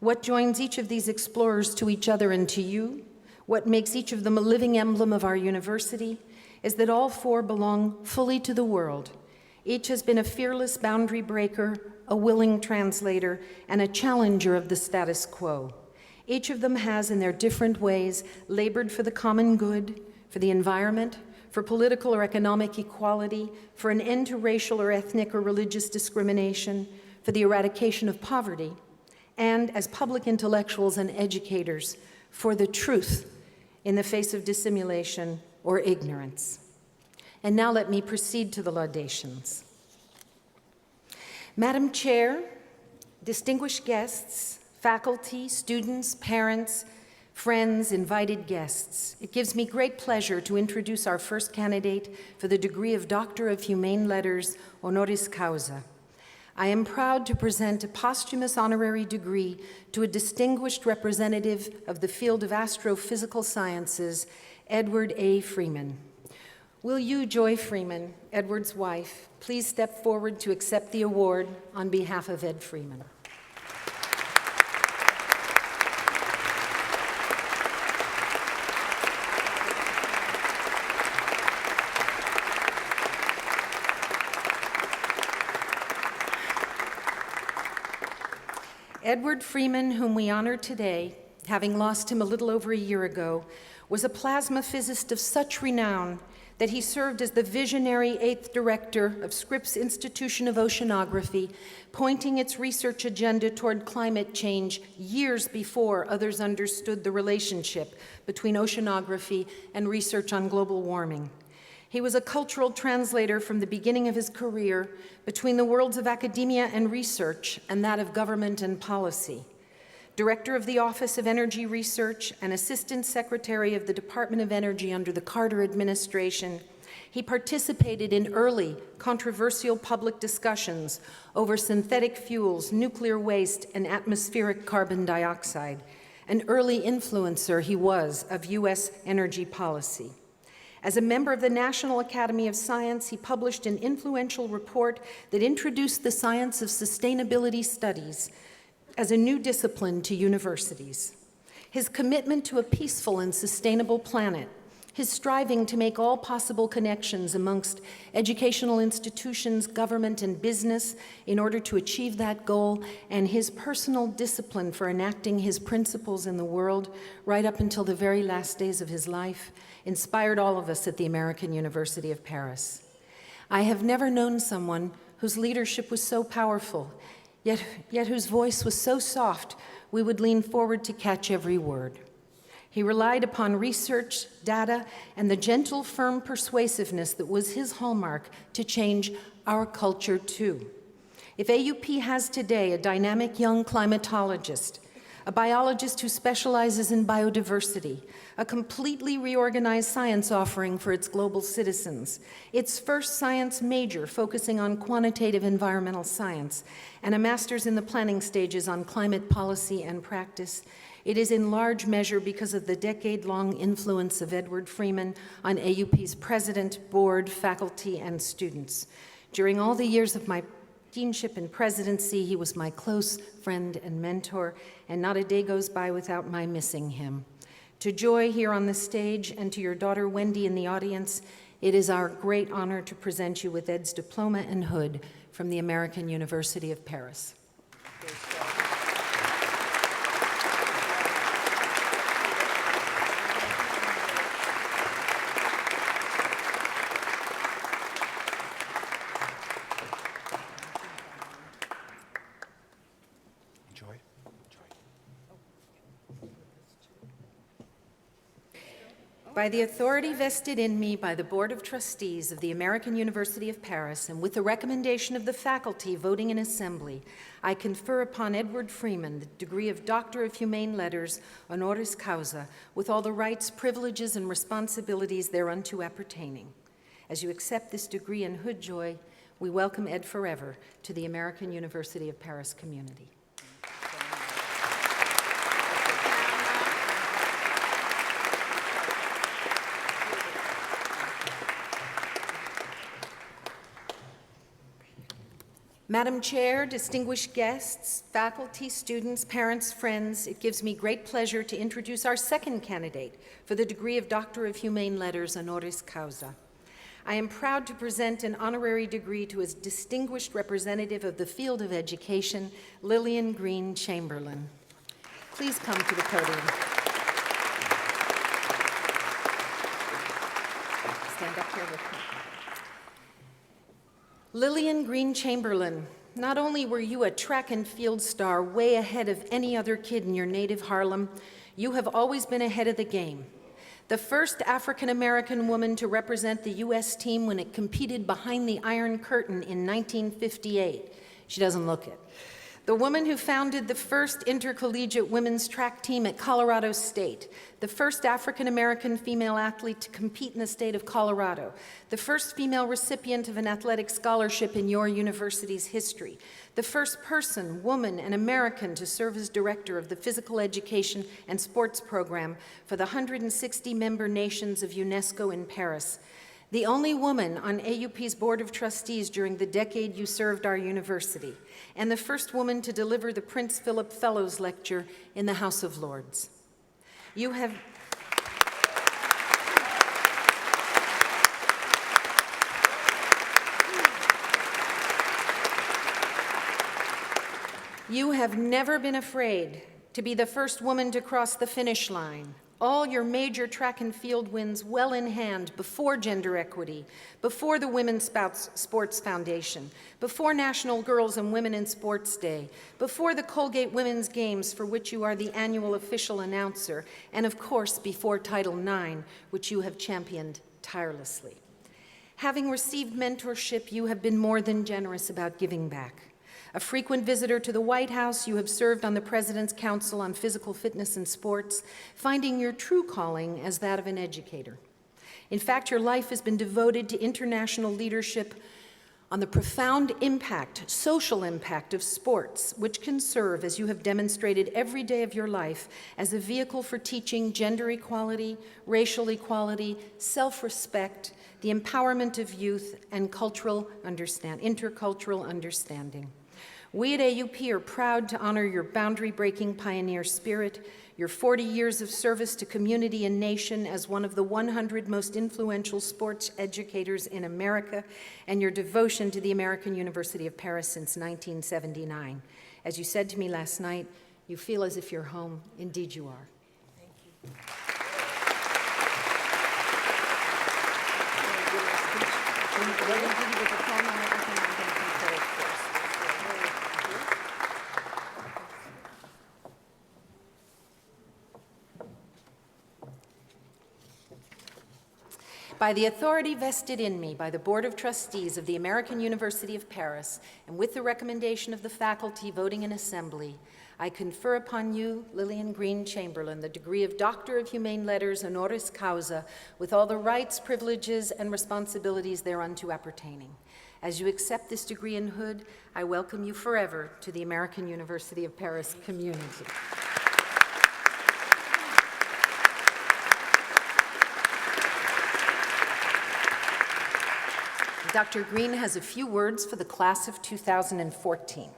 What joins each of these explorers to each other and to you, what makes each of them a living emblem of our university, is that all 4 belong fully to the world. Each has been a fearless boundary breaker, a willing translator, and a challenger of the status quo. Each of them has, in their different ways, labored for the common good, for the environment, for political or economic equality, for an end to racial or ethnic or religious discrimination, for the eradication of poverty, and as public intellectuals and educators, for the truth in the face of dissimulation or ignorance. And now let me proceed to the laudations. Madam Chair, distinguished guests, faculty, students, parents, friends, invited guests, it gives me great pleasure to introduce our first candidate for the degree of Doctor of Humane Letters, honoris causa. I am proud to present a posthumous honorary degree to a distinguished representative of the field of astrophysical sciences, Edward A. Freeman. Will you, Joy Freeman, Edward's wife, please step forward to accept the award on behalf of Ed Freeman? Edward Freeman, whom we honor today, having lost him a little over a year ago, was a plasma physicist of such renown that he served as the visionary 8th director of Scripps Institution of Oceanography, pointing its research agenda toward climate change years before others understood the relationship between oceanography and research on global warming. He was a cultural translator from the beginning of his career between the worlds of academia and research and that of government and policy. Director of the Office of Energy Research and Assistant Secretary of the Department of Energy under the Carter administration, he participated in early, controversial public discussions over synthetic fuels, nuclear waste, and atmospheric carbon dioxide. An early influencer he was of U.S. energy policy. As a member of the National Academy of Science, he published an influential report that introduced the science of sustainability studies as a new discipline to universities. His commitment to a peaceful and sustainable planet, his striving to make all possible connections amongst educational institutions, government, and business in order to achieve that goal, and his personal discipline for enacting his principles in the world right up until the very last days of his life inspired all of us at the American University of Paris. I have never known someone whose leadership was so powerful, yet whose voice was so soft we would lean forward to catch every word. He relied upon research, data, and the gentle, firm persuasiveness that was his hallmark to change our culture too. If AUP has today a dynamic young climatologist, a biologist who specializes in biodiversity, a completely reorganized science offering for its global citizens, its first science major focusing on quantitative environmental science, and a master's in the planning stages on climate policy and practice, it is in large measure because of the decade-long influence of Edward Freeman on AUP's president, board, faculty, and students. During all the years of my deanship and presidency, he was my close friend and mentor, and not a day goes by without my missing him. To Joy here on the stage and to your daughter Wendy in the audience, it is our great honor to present you with Ed's diploma and hood from the American University of Paris. Joy. By the authority vested in me by the Board of Trustees of the American University of Paris, and with the recommendation of the faculty voting in assembly, I confer upon Edward Freeman the degree of Doctor of Humane Letters, honoris causa, with all the rights, privileges, and responsibilities thereunto appertaining. As you accept this degree and hood, Joy, we welcome Ed forever to the American University of Paris community. Madam Chair, distinguished guests, faculty, students, parents, friends, it gives me great pleasure to introduce our second candidate for the degree of Doctor of Humane Letters, honoris causa. I am proud to present an honorary degree to a distinguished representative of the field of education, Lillian Green Chamberlain. Please come to the podium. Stand up here with me. Lillian Green Chamberlain, not only were you a track and field star way ahead of any other kid in your native Harlem, you have always been ahead of the game. The first African-American woman to represent the U.S. team when it competed behind the Iron Curtain in 1958. She doesn't look it. The woman who founded the first intercollegiate women's track team at Colorado State, the first African-American female athlete to compete in the state of Colorado, the first female recipient of an athletic scholarship in your university's history, the first person, woman, and American to serve as director of the physical education and sports program for the 160 member nations of UNESCO in Paris, the only woman on AUP's Board of Trustees during the decade you served our university, and the first woman to deliver the Prince Philip Fellows Lecture in the House of Lords. You have never been afraid to be the first woman to cross the finish line. All your major track and field wins well in hand before gender equity, before the Women's Sports Foundation, before National Girls and Women in Sports Day, before the Colgate Women's Games, for which you are the annual official announcer, and of course before Title IX, which you have championed tirelessly. Having received mentorship, you have been more than generous about giving back. A frequent visitor to the White House, you have served on the President's Council on Physical Fitness and Sports, finding your true calling as that of an educator. In fact, your life has been devoted to international leadership on the profound impact, social impact of sports, which can serve, as you have demonstrated every day of your life, as a vehicle for teaching gender equality, racial equality, self-respect, the empowerment of youth, and intercultural understanding. We at AUP are proud to honor your boundary-breaking pioneer spirit, your 40 years of service to community and nation as one of the 100 most influential sports educators in America, and your devotion to the American University of Paris since 1979. As you said to me last night, you feel as if you're home. Indeed you are. Thank you. By the authority vested in me by the Board of Trustees of the American University of Paris, and with the recommendation of the faculty voting in assembly, I confer upon you, Lillian Green Chamberlain, the degree of Doctor of Humane Letters honoris causa, with all the rights, privileges, and responsibilities thereunto appertaining. As you accept this degree in hood, I welcome you forever to the American University of Paris community. Dr. Green has a few words for the class of 2014.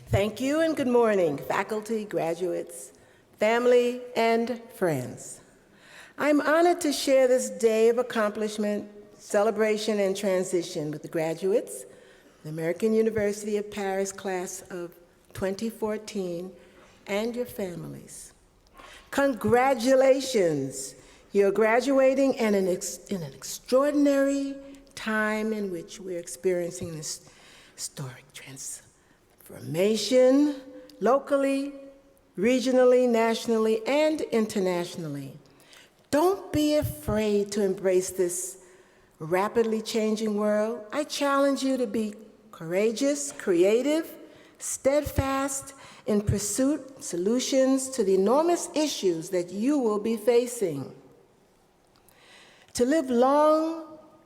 Thank you and good morning, faculty, graduates, family, and friends. I'm honored to share this day of accomplishment, celebration, and transition with the graduates, the American University of Paris class of 2014, and your families. Congratulations! You're graduating in an extraordinary time in which we're experiencing this historic transformation locally, regionally, nationally, and internationally. Don't be afraid to embrace this rapidly changing world. I challenge you to be courageous, creative, steadfast, in pursuit solutions to the enormous issues that you will be facing. To live long,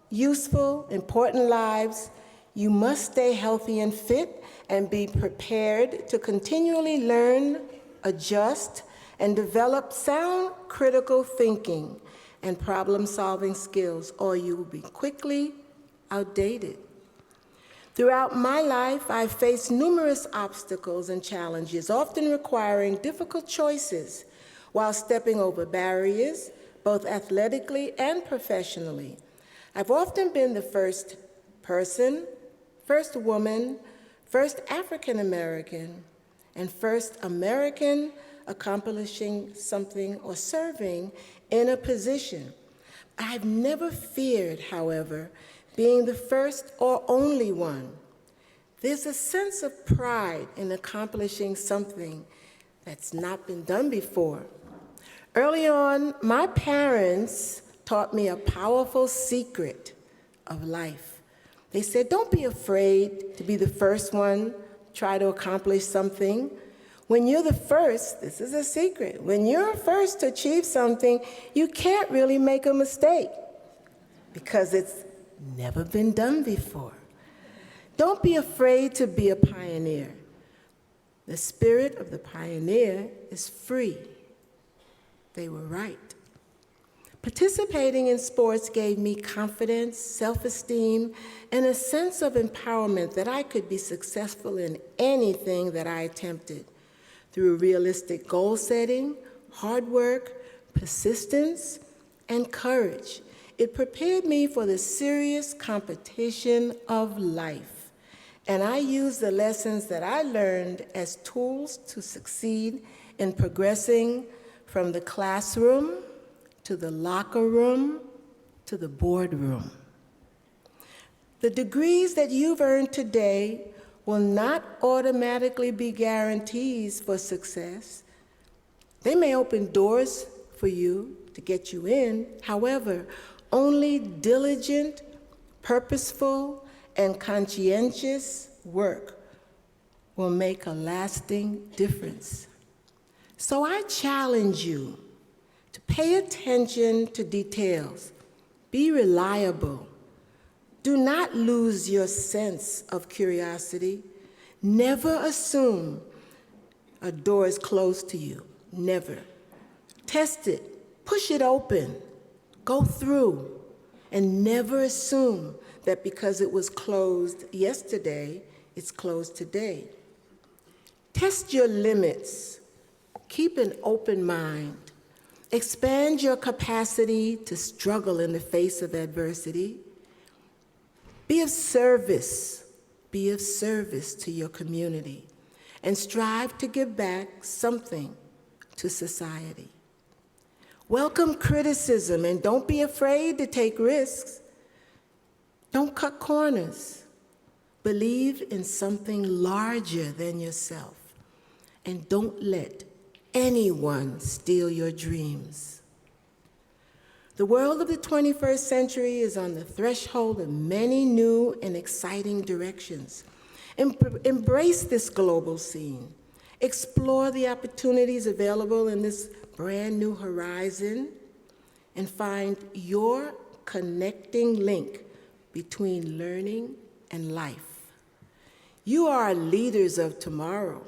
useful, important lives, you must stay healthy and fit and be prepared to continually learn, adjust, and develop sound critical thinking and problem-solving skills, or you will be quickly outdated. Throughout my life, I've faced numerous obstacles and challenges, often requiring difficult choices while stepping over barriers, both athletically and professionally. I've often been the first person, first woman, first African American, and first American accomplishing something or serving in a position. I've never feared, however, being the first or only one. There's a sense of pride in accomplishing something that's not been done before. Early on, my parents taught me a powerful secret of life. They said, don't be afraid to be the first one, try to accomplish something. When you're the first, this is a secret, when you're first to achieve something, you can't really make a mistake because it's never been done before. Don't be afraid to be a pioneer. The spirit of the pioneer is free. They were right. Participating in sports gave me confidence, self-esteem, and a sense of empowerment that I could be successful in anything that I attempted. Through realistic goal setting, hard work, persistence, and courage, it prepared me for the serious competition of life. And I used the lessons that I learned as tools to succeed in progressing from the classroom to the locker room to the boardroom. The degrees that you've earned today will not automatically be guarantees for success. They may open doors for you to get you in. However, only diligent, purposeful, and conscientious work will make a lasting difference. So I challenge you to pay attention to details. Be reliable. Do not lose your sense of curiosity. Never assume a door is closed to you. Never. Test it. Push it open. Go through. And never assume that because it was closed yesterday, it's closed today. Test your limits. Keep an open mind. Expand your capacity to struggle in the face of adversity. Be of service. Be of service to your community. And strive to give back something to society. Welcome criticism and don't be afraid to take risks. Don't cut corners. Believe in something larger than yourself. And don't let anyone steal your dreams. The world of the 21st century is on the threshold of many new and exciting directions. Embrace this global scene. Explore the opportunities available in this brand new horizon and find your connecting link between learning and life. You are leaders of tomorrow.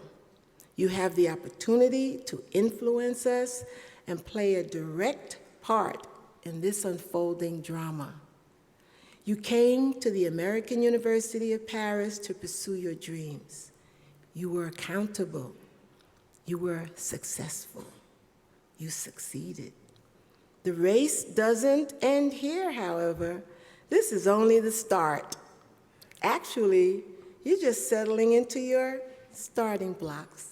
You have the opportunity to influence us and play a direct part in this unfolding drama. You came to the American University of Paris to pursue your dreams. You were accountable. You were successful. You succeeded. The race doesn't end here, however. This is only the start. Actually, you're just settling into your starting blocks.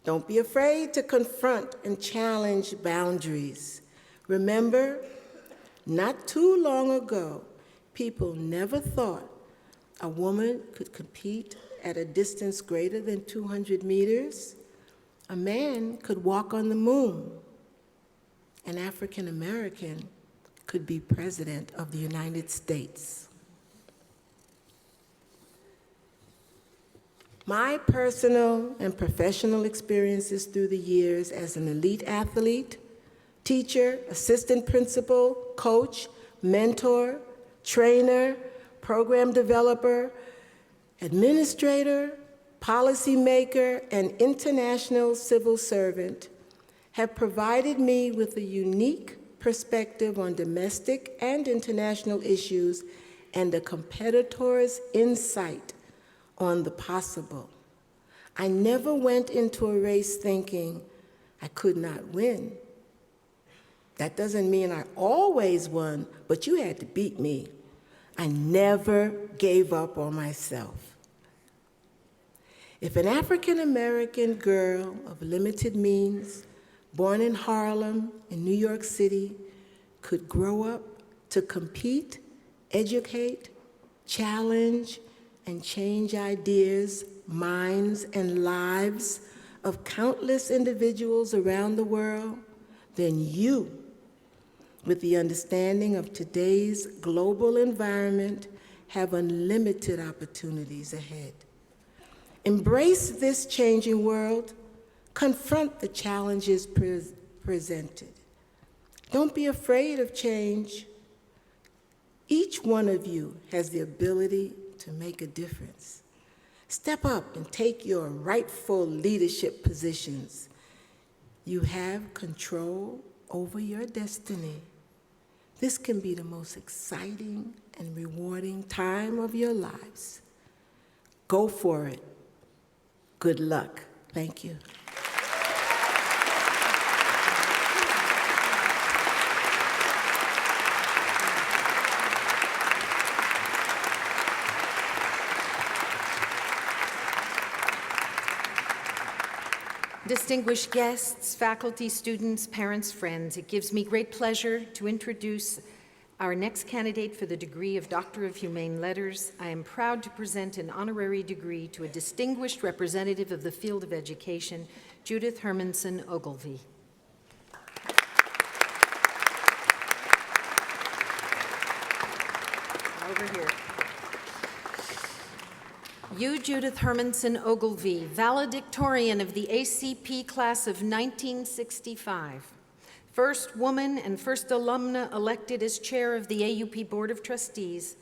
Don't be afraid to confront and challenge boundaries. Remember, not too long ago, people never thought a woman could compete at a distance greater than 200 meters. A man could walk on the moon. An African American could be president of the United States. My personal and professional experiences through the years as an elite athlete, teacher, assistant principal, coach, mentor, trainer, program developer, administrator, policymaker, and international civil servant have provided me with a unique perspective on domestic and international issues and a competitor's insight on the possible. I never went into a race thinking I could not win. That doesn't mean I always won, but you had to beat me. I never gave up on myself. If an African American girl of limited means, born in Harlem, in New York City, could grow up to compete, educate, challenge, and change ideas, minds, and lives of countless individuals around the world, then you, with the understanding of today's global environment, have unlimited opportunities ahead. Embrace this changing world. Confront the challenges presented. Don't be afraid of change. Each one of you has the ability to make a difference. Step up and take your rightful leadership positions. You have control over your destiny. This can be the most exciting and rewarding time of your lives. Go for it. Good luck. Thank you. Distinguished guests, faculty, students, parents, friends, it gives me great pleasure to introduce our next candidate for the degree of Doctor of Humane Letters. I am proud to present an honorary degree to a distinguished representative of the field of education, Judith Hermanson Ogilvie. Over here. You, Judith Hermanson Ogilvie, valedictorian of the ACP class of 1965, first woman and first alumna elected as chair of the AUP Board of Trustees,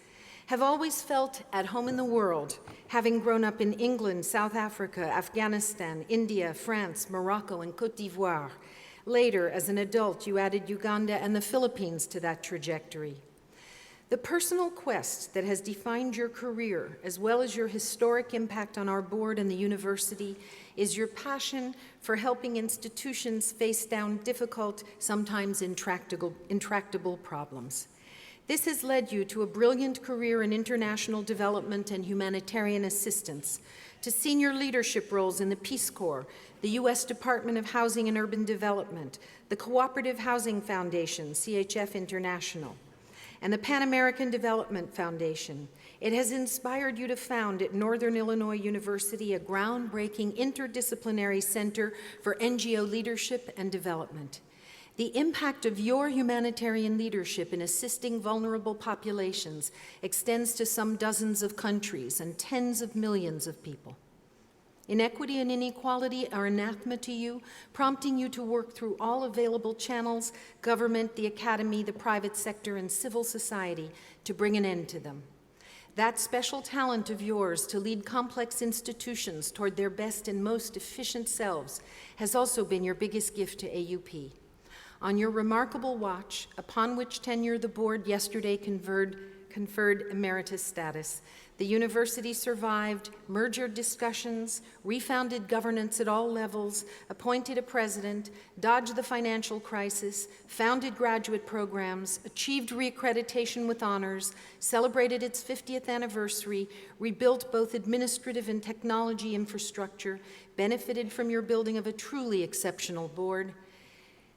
have always felt at home in the world, having grown up in England, South Africa, Afghanistan, India, France, Morocco, and Côte d'Ivoire. Later, as an adult, you added Uganda and the Philippines to that trajectory. The personal quest that has defined your career, as well as your historic impact on our board and the university, is your passion for helping institutions face down difficult, sometimes intractable problems. This has led you to a brilliant career in international development and humanitarian assistance, to senior leadership roles in the Peace Corps, the U.S. Department of Housing and Urban Development, the Cooperative Housing Foundation, CHF International, and the Pan American Development Foundation. It has inspired you to found at Northern Illinois University a groundbreaking interdisciplinary center for NGO leadership and development. The impact of your humanitarian leadership in assisting vulnerable populations extends to some dozens of countries and tens of millions of people. Inequity and inequality are anathema to you, prompting you to work through all available channels, government, the academy, the private sector, and civil society to bring an end to them. That special talent of yours to lead complex institutions toward their best and most efficient selves has also been your biggest gift to AUP. On your remarkable watch, upon which tenure the board yesterday conferred emeritus status, the university survived merger discussions, refounded governance at all levels, appointed a president, dodged the financial crisis, founded graduate programs, achieved reaccreditation with honors, celebrated its 50th anniversary, rebuilt both administrative and technology infrastructure, benefited from your building of a truly exceptional board,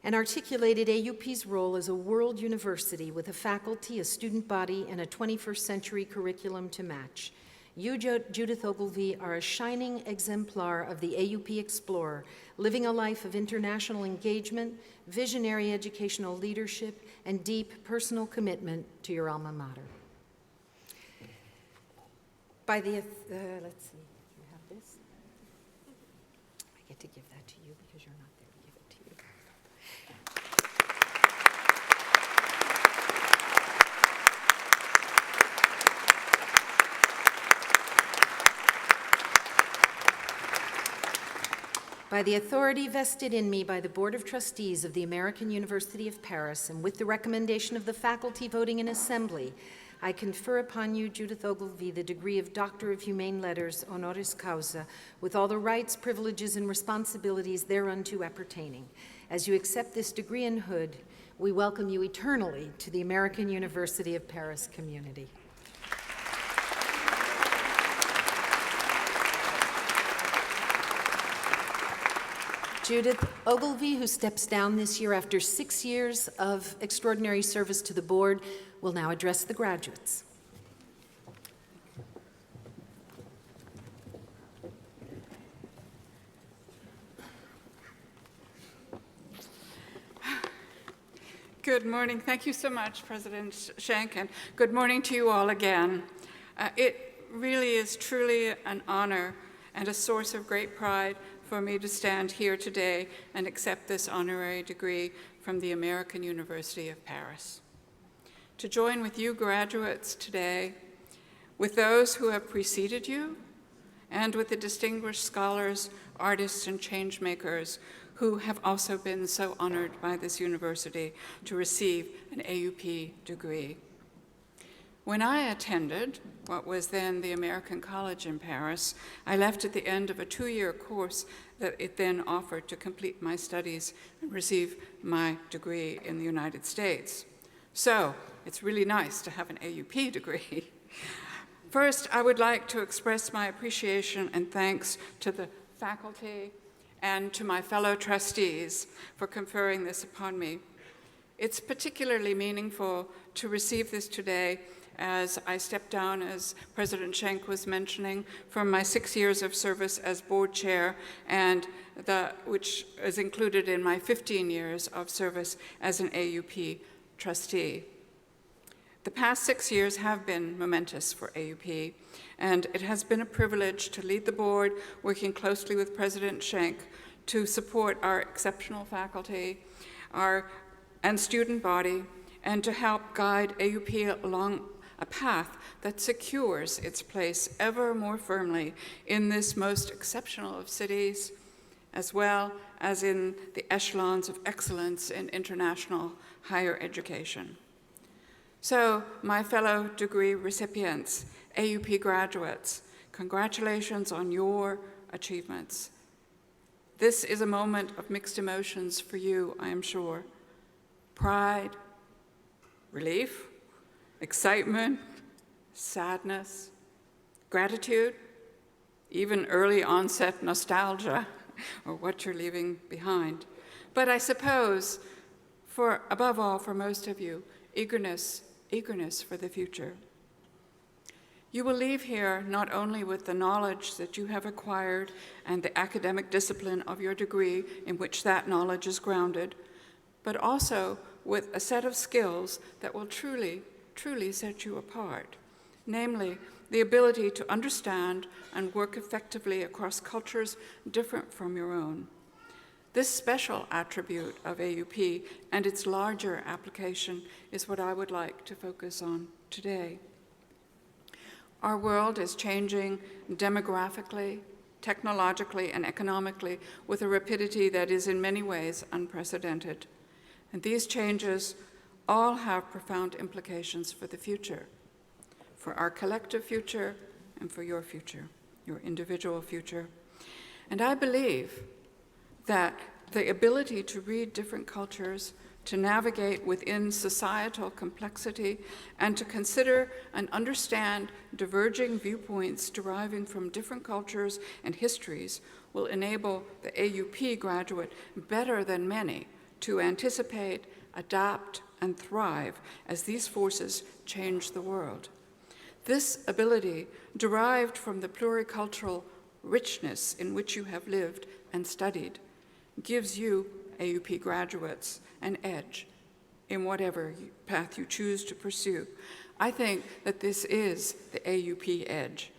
and articulated AUP's role as a world university with a faculty, a student body, and a 21st century curriculum to match. You, Judith Ogilvie, are a shining exemplar of the AUP Explorer, living a life of international engagement, visionary educational leadership, and deep personal commitment to your alma mater. By the, let's see, do you have this? I get to give that to you because you're not there to give it to you. By the authority vested in me by the Board of Trustees of the American University of Paris, and with the recommendation of the faculty voting in assembly, I confer upon you, Judith Ogilvie, the degree of Doctor of Humane Letters, honoris causa, with all the rights, privileges, and responsibilities thereunto appertaining. As you accept this degree in hood, we welcome you eternally to the American University of Paris community. Judith Ogilvie, who steps down this year after 6 years of extraordinary service to the board, will now address the graduates. Good morning. Thank you so much, President Schenk, and good morning to you all again. It really is truly an honor and a source of great pride for me to stand here today and accept this honorary degree from the American University of Paris. To join with you graduates today, with those who have preceded you, and with the distinguished scholars, artists, and changemakers who have also been so honored by this university to receive an AUP degree. When I attended what was then the American College in Paris, I left at the end of a 2-year course that it then offered to complete my studies and receive my degree in the United States. So it's really nice to have an AUP degree. First, I would like to express my appreciation and thanks to the faculty and to my fellow trustees for conferring this upon me. It's particularly meaningful to receive this today as I step down, as President Schenk was mentioning, from my 6 years of service as board chair, and which is included in my 15 years of service as an AUP trustee. The past 6 years have been momentous for AUP, and it has been a privilege to lead the board, working closely with President Schenck to support our exceptional faculty and student body, and to help guide AUP along a path that secures its place ever more firmly in this most exceptional of cities, as well as in the echelons of excellence in international higher education. So, my fellow degree recipients, AUP graduates, congratulations on your achievements. This is a moment of mixed emotions for you, I am sure. Pride, relief, excitement, sadness, gratitude, even early onset nostalgia, or what you're leaving behind. But I suppose, above all, for most of you, eagerness for the future. You will leave here not only with the knowledge that you have acquired and the academic discipline of your degree in which that knowledge is grounded, but also with a set of skills that will truly set you apart, namely the ability to understand and work effectively across cultures different from your own. This special attribute of AUP and its larger application is what I would like to focus on today. Our world is changing demographically, technologically, and economically with a rapidity that is in many ways unprecedented. And these changes all have profound implications for the future, for our collective future and for your future, your individual future. And I believe that the ability to read different cultures, to navigate within societal complexity, and to consider and understand diverging viewpoints deriving from different cultures and histories will enable the AUP graduate better than many to anticipate, adapt, and thrive as these forces change the world. This ability, derived from the pluricultural richness in which you have lived and studied, gives you, AUP graduates, an edge in whatever path you choose to pursue. I think that this is the AUP edge,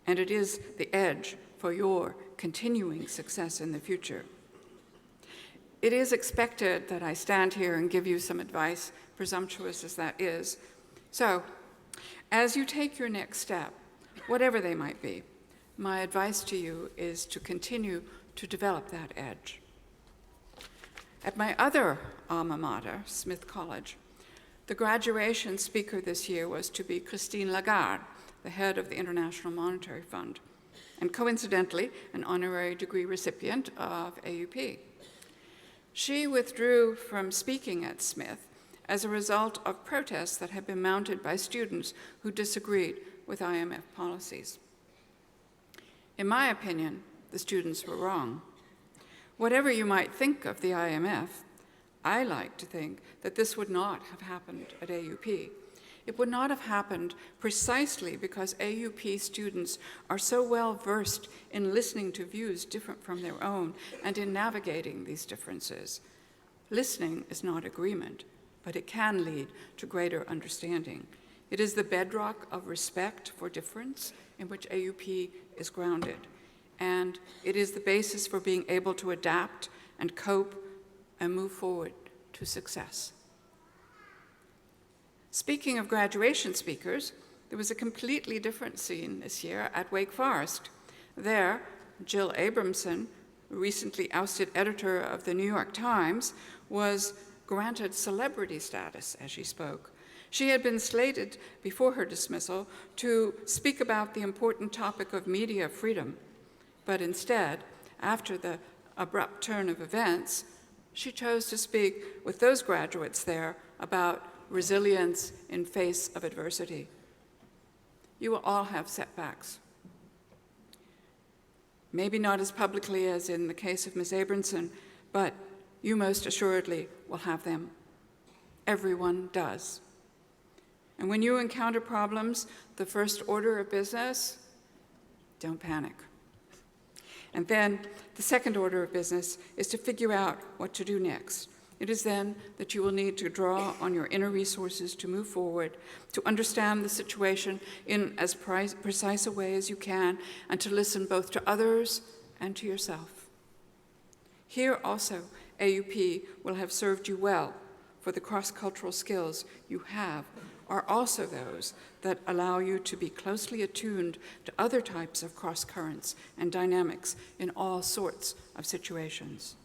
and it is the edge for your continuing success in the future. It is expected that I stand here and give you some advice, presumptuous as that is. So, as you take your next step, whatever they might be, my advice to you is to continue to develop that edge. At my other alma mater, Smith College, the graduation speaker this year was to be Christine Lagarde, the head of the International Monetary Fund, and coincidentally, an honorary degree recipient of AUP. She withdrew from speaking at Smith as a result of protests that had been mounted by students who disagreed with IMF policies. In my opinion, the students were wrong. Whatever you might think of the IMF, I like to think that this would not have happened at AUP. It would not have happened precisely because AUP students are so well versed in listening to views different from their own and in navigating these differences. Listening is not agreement, but it can lead to greater understanding. It is the bedrock of respect for difference in which AUP is grounded. And it is the basis for being able to adapt and cope and move forward to success. Speaking of graduation speakers, there was a completely different scene this year at Wake Forest. There, Jill Abramson, recently ousted editor of the New York Times, was granted celebrity status as she spoke. She had been slated before her dismissal to speak about the important topic of media freedom. But instead, after the abrupt turn of events, she chose to speak with those graduates there about resilience in face of adversity. You will all have setbacks. Maybe not as publicly as in the case of Ms. Abramson, but you most assuredly will have them. Everyone does. And when you encounter problems, the first order of business, don't panic. And then the second order of business is to figure out what to do next. It is then that you will need to draw on your inner resources to move forward, to understand the situation in as precise a way as you can, and to listen both to others and to yourself. Here also, AUP will have served you well, for the cross-cultural skills you have are also those that allow you to be closely attuned to other types of cross-currents and dynamics in all sorts of situations.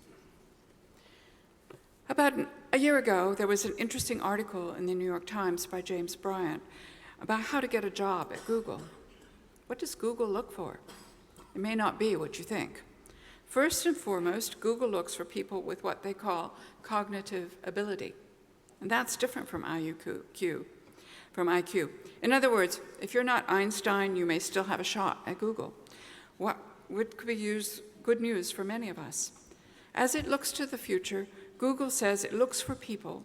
About a year ago, there was an interesting article in the New York Times by James Bryant about how to get a job at Google. What does Google look for? It may not be what you think. First and foremost, Google looks for people with what they call cognitive ability. And that's different from IQ. In other words, if you're not Einstein, you may still have a shot at Google. What could be good news for many of us? As it looks to the future, Google says it looks for people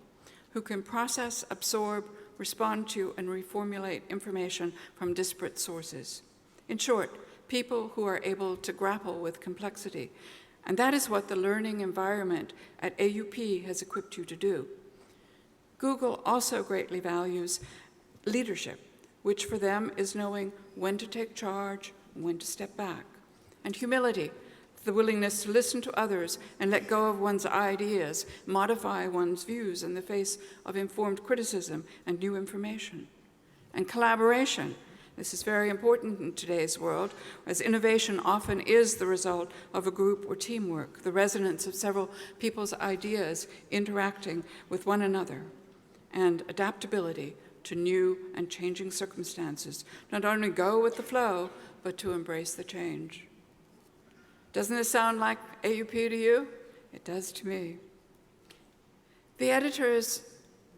who can process, absorb, respond to, and reformulate information from disparate sources. In short, people who are able to grapple with complexity. And that is what the learning environment at AUP has equipped you to do. Google also greatly values leadership, which for them is knowing when to take charge and when to step back, and humility, the willingness to listen to others and let go of one's ideas, modify one's views in the face of informed criticism and new information. And collaboration. This is very important in today's world, as innovation often is the result of a group or teamwork, the resonance of several people's ideas interacting with one another, and adaptability to new and changing circumstances. Not only go with the flow, but to embrace the change. Doesn't this sound like AUP to you? It does to me. The editors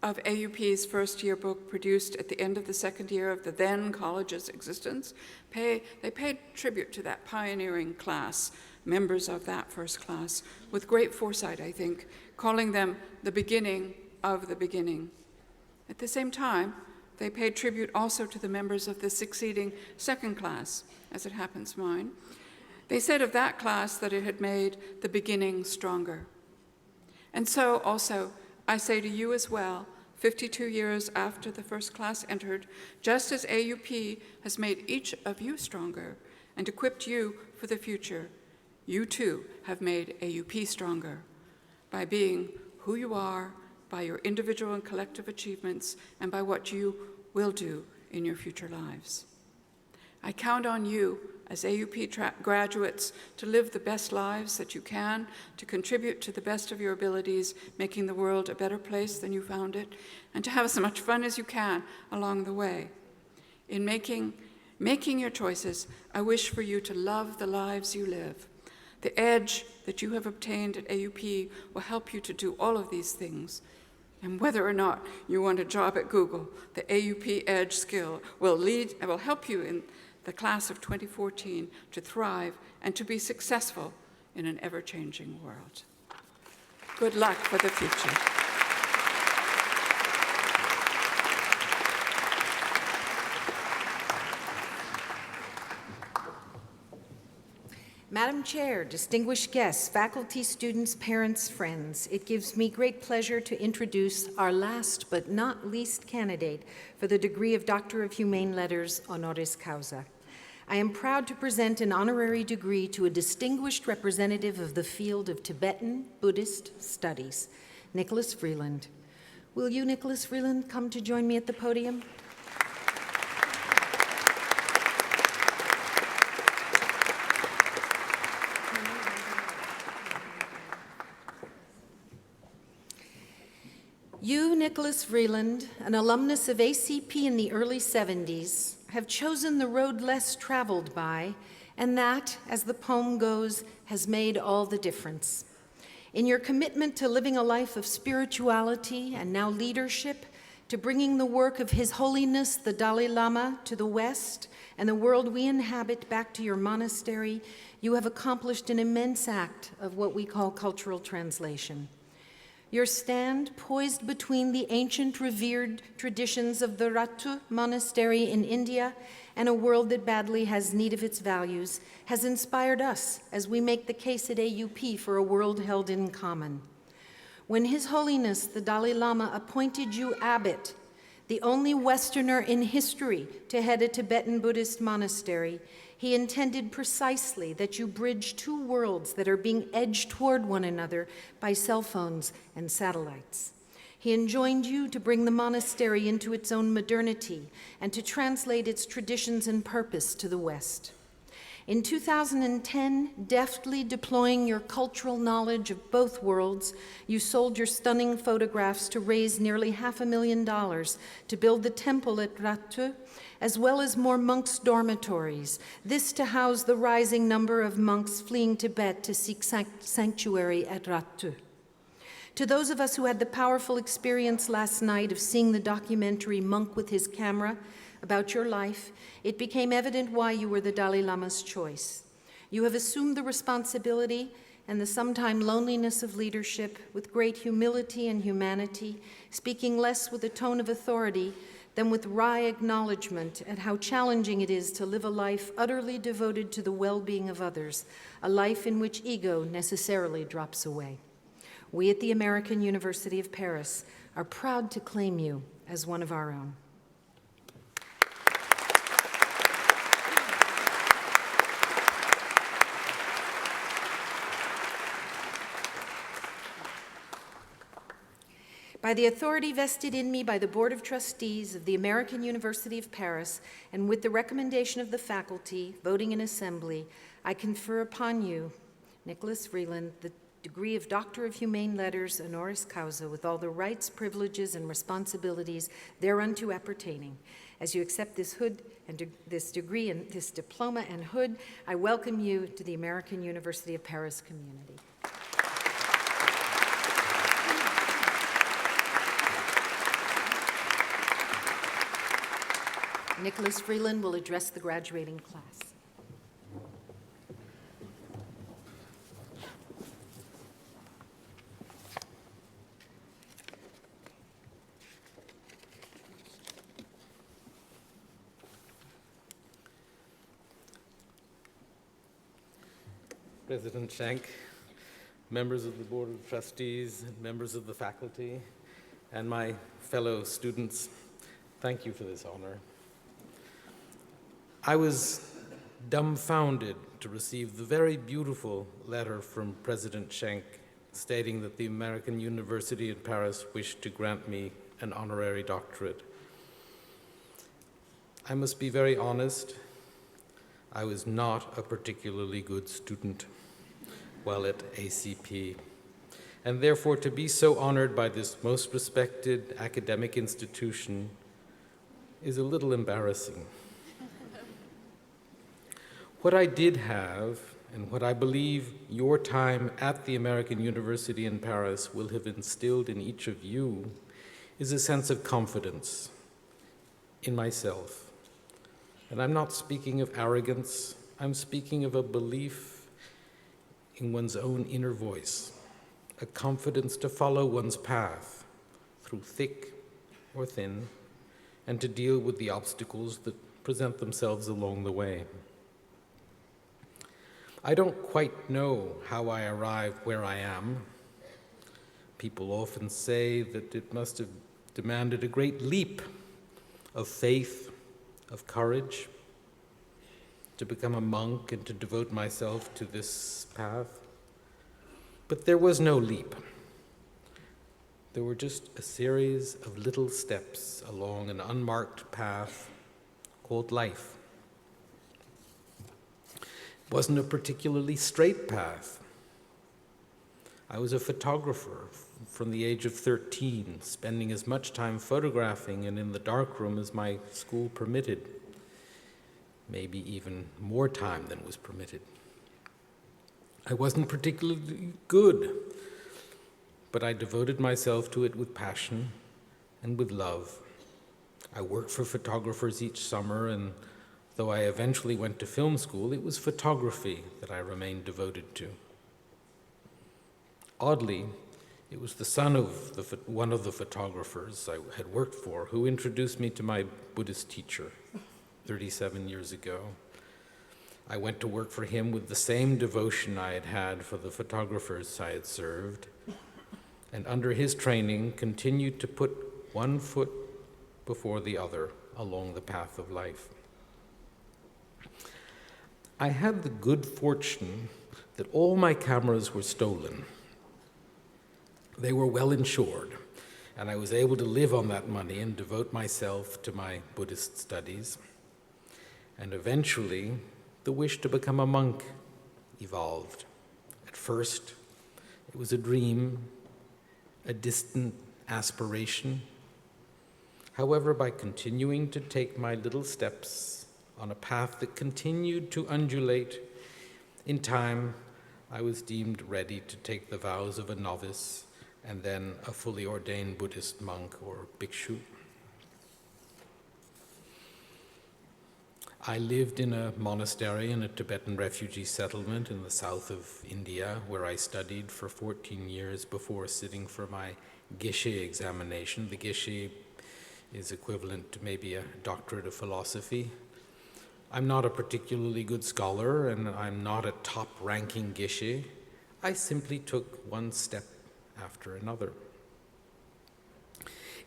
of AUP's first year book, produced at the end of the second year of the then college's existence, they paid tribute to that pioneering class, members of that first class, with great foresight, I think, calling them the beginning of the beginning. At the same time, they paid tribute also to the members of the succeeding second class, as it happens mine. They said of that class that it had made the beginning stronger. And so also, I say to you as well, 52 years after the first class entered, just as AUP has made each of you stronger and equipped you for the future, you too have made AUP stronger by being who you are, by your individual and collective achievements, and by what you will do in your future lives. I count on you as AUP graduates to live the best lives that you can, to contribute to the best of your abilities, making the world a better place than you found it, and to have as much fun as you can along the way. In making your choices, I wish for you to love the lives you live. The edge that you have obtained at AUP will help you to do all of these things. And whether or not you want a job at Google, the AUP Edge skill will help you in the class of 2014 to thrive and to be successful in an ever-changing world. Good luck for the future. Madam Chair, distinguished guests, faculty, students, parents, friends, it gives me great pleasure to introduce our last but not least candidate for the degree of Doctor of Humane Letters honoris causa. I am proud to present an honorary degree to a distinguished representative of the field of Tibetan Buddhist studies, Nicholas Freeland. Will you, Nicholas Freeland, come to join me at the podium? You, Nicholas Freeland, an alumnus of ACP in the early 70s, have chosen the road less traveled by, and that, as the poem goes, has made all the difference. In your commitment to living a life of spirituality and now leadership, to bringing the work of His Holiness the Dalai Lama to the West and the world we inhabit back to your monastery, you have accomplished an immense act of what we call cultural translation. Your stand, poised between the ancient revered traditions of the Ratu monastery in India and a world that badly has need of its values, has inspired us as we make the case at AUP for a world held in common. When His Holiness the Dalai Lama appointed you abbot, the only Westerner in history to head a Tibetan Buddhist monastery, he intended precisely that you bridge two worlds that are being edged toward one another by cell phones and satellites. He enjoined you to bring the monastery into its own modernity and to translate its traditions and purpose to the West. In 2010, deftly deploying your cultural knowledge of both worlds, you sold your stunning photographs to raise nearly $500,000 to build the temple at Ratu, as well as more monks' dormitories, this to house the rising number of monks fleeing Tibet to seek sanctuary at Ratu. To those of us who had the powerful experience last night of seeing the documentary Monk with His Camera about your life, it became evident why you were the Dalai Lama's choice. You have assumed the responsibility and the sometime loneliness of leadership with great humility and humanity, speaking less with a tone of authority than with wry acknowledgement at how challenging it is to live a life utterly devoted to the well-being of others, a life in which ego necessarily drops away. We at the American University of Paris are proud to claim you as one of our own. By the authority vested in me by the Board of Trustees of the American University of Paris, and with the recommendation of the faculty, voting in assembly, I confer upon you, Nicholas Freeland, the degree of Doctor of Humane Letters honoris causa, with all the rights, privileges, and responsibilities thereunto appertaining. As you accept this hood and this degree and this diploma and hood, I welcome you to the American University of Paris community. Nicholas Freeland will address the graduating class. President Schenck, members of the Board of Trustees, members of the faculty, and my fellow students, thank you for this honor. I was dumbfounded to receive the very beautiful letter from President Schenck stating that the American University in Paris wished to grant me an honorary doctorate. I must be very honest, I was not a particularly good student while at ACP, and therefore to be so honored by this most respected academic institution is a little embarrassing. What I did have, and what I believe your time at the American University in Paris will have instilled in each of you, is a sense of confidence in myself. And I'm not speaking of arrogance, I'm speaking of a belief in one's own inner voice, a confidence to follow one's path through thick or thin, and to deal with the obstacles that present themselves along the way. I don't quite know how I arrived where I am. People often say that it must have demanded a great leap of faith, of courage, to become a monk and to devote myself to this path. But there was no leap. There were just a series of little steps along an unmarked path called life. It wasn't a particularly straight path. I was a photographer from the age of 13, spending as much time photographing and in the darkroom as my school permitted, maybe even more time than was permitted. I wasn't particularly good, but I devoted myself to it with passion and with love. I worked for photographers each summer, and though I eventually went to film school, it was photography that I remained devoted to. Oddly, it was the son of one of the photographers I had worked for who introduced me to my Buddhist teacher 37 years ago. I went to work for him with the same devotion I had had for the photographers I had served, and under his training continued to put one foot before the other along the path of life. I had the good fortune that all my cameras were stolen. They were well insured, and I was able to live on that money and devote myself to my Buddhist studies. And eventually, the wish to become a monk evolved. At first, it was a dream, a distant aspiration. However, by continuing to take my little steps on a path that continued to undulate, in time, I was deemed ready to take the vows of a novice and then a fully ordained Buddhist monk or bhikshu. I lived in a monastery in a Tibetan refugee settlement in the south of India, where I studied for 14 years before sitting for my Geshe examination. The Geshe is equivalent to maybe a doctorate of philosophy. I'm not a particularly good scholar, and I'm not a top-ranking Geshe. I simply took one step after another.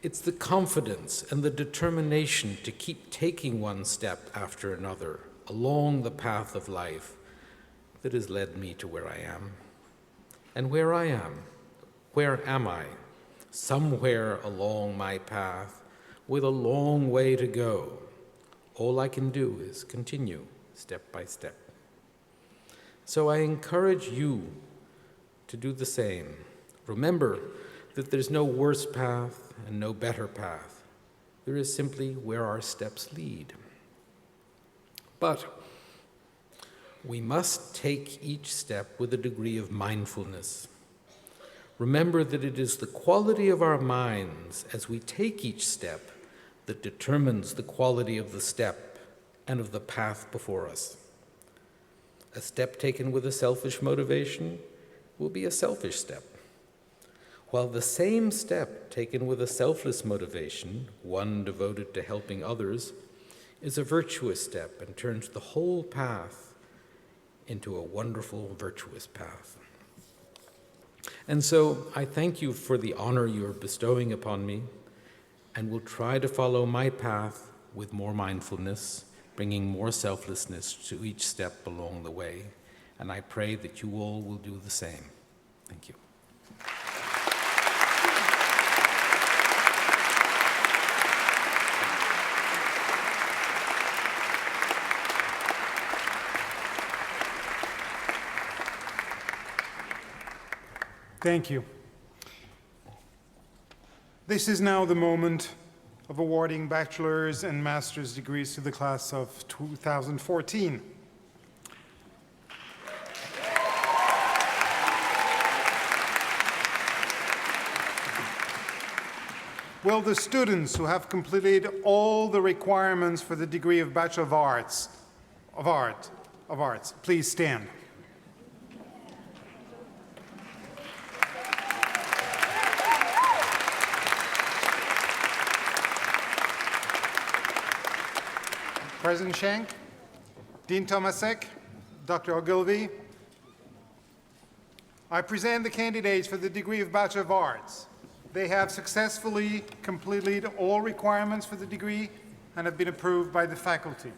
It's the confidence and the determination to keep taking one step after another along the path of life that has led me to where I am. And where I am, where am I? Somewhere along my path with a long way to go. All I can do is continue step by step. So I encourage you to do the same. Remember that there's no worse path and no better path. There is simply where our steps lead. But we must take each step with a degree of mindfulness. Remember that it is the quality of our minds as we take each step that determines the quality of the step and of the path before us. A step taken with a selfish motivation will be a selfish step, while the same step taken with a selfless motivation, one devoted to helping others, is a virtuous step and turns the whole path into a wonderful, virtuous path. And so I thank you for the honor you are bestowing upon me, and will try to follow my path with more mindfulness, bringing more selflessness to each step along the way. And I pray that you all will do the same. Thank you. Thank you. This is now the moment of awarding bachelor's and master's degrees to the class of 2014. Will the students who have completed all the requirements for the degree of Bachelor of Arts, please stand. President Schenk, Dean Tomasek, Dr. Ogilvy, I present the candidates for the degree of Bachelor of Arts. They have successfully completed all requirements for the degree and have been approved by the faculty.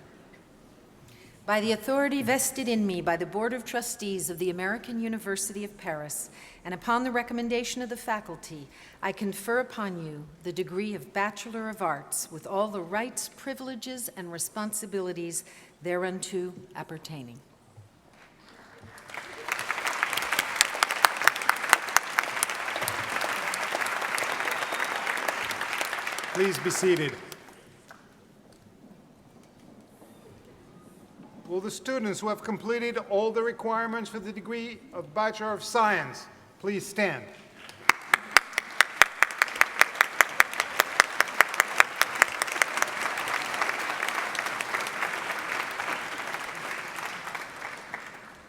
By the authority vested in me by the Board of Trustees of the American University of Paris, and upon the recommendation of the faculty, I confer upon you the degree of Bachelor of Arts with all the rights, privileges, and responsibilities thereunto appertaining. Please be seated. Will the students who have completed all the requirements for the degree of Bachelor of Science please stand?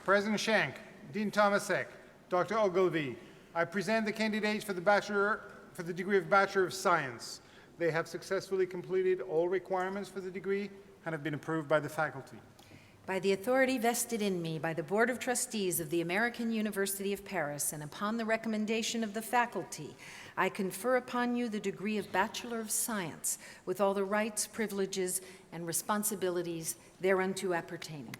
President Schenk, Dean Tomasek, Dr. Ogilvy, I present the candidates for the degree of Bachelor of Science. They have successfully completed all requirements for the degree and have been approved by the faculty. By the authority vested in me by the Board of Trustees of the American University of Paris, and upon the recommendation of the faculty, I confer upon you the degree of Bachelor of Science with all the rights, privileges, and responsibilities thereunto appertaining.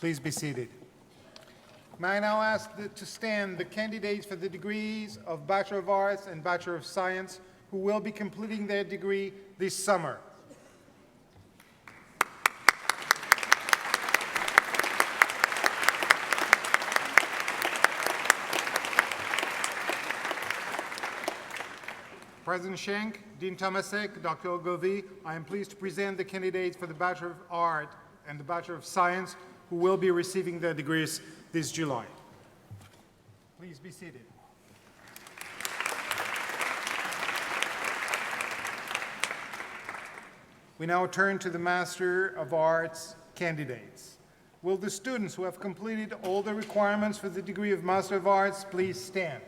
Please be seated. May I now ask to stand the candidates for the degrees of Bachelor of Arts and Bachelor of Science who will be completing their degree this summer. President Schenk, Dean Tomasek, Dr. Ogilvy, I am pleased to present the candidates for the Bachelor of Art and the Bachelor of Science who will be receiving their degrees this July. Please be seated. We now turn to the Master of Arts candidates. Will the students who have completed all the requirements for the degree of Master of Arts please stand?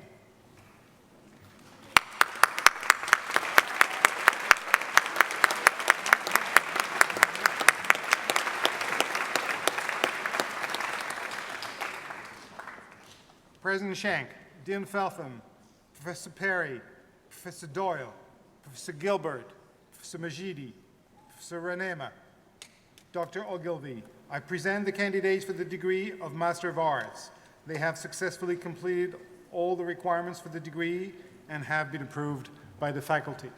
President Schenk, Dean Feltham, Professor Perry, Professor Doyle, Professor Gilbert, Professor Majidi, Professor Renema, Dr. Ogilvy, I present the candidates for the degree of Master of Arts. They have successfully completed all the requirements for the degree and have been approved by the faculty.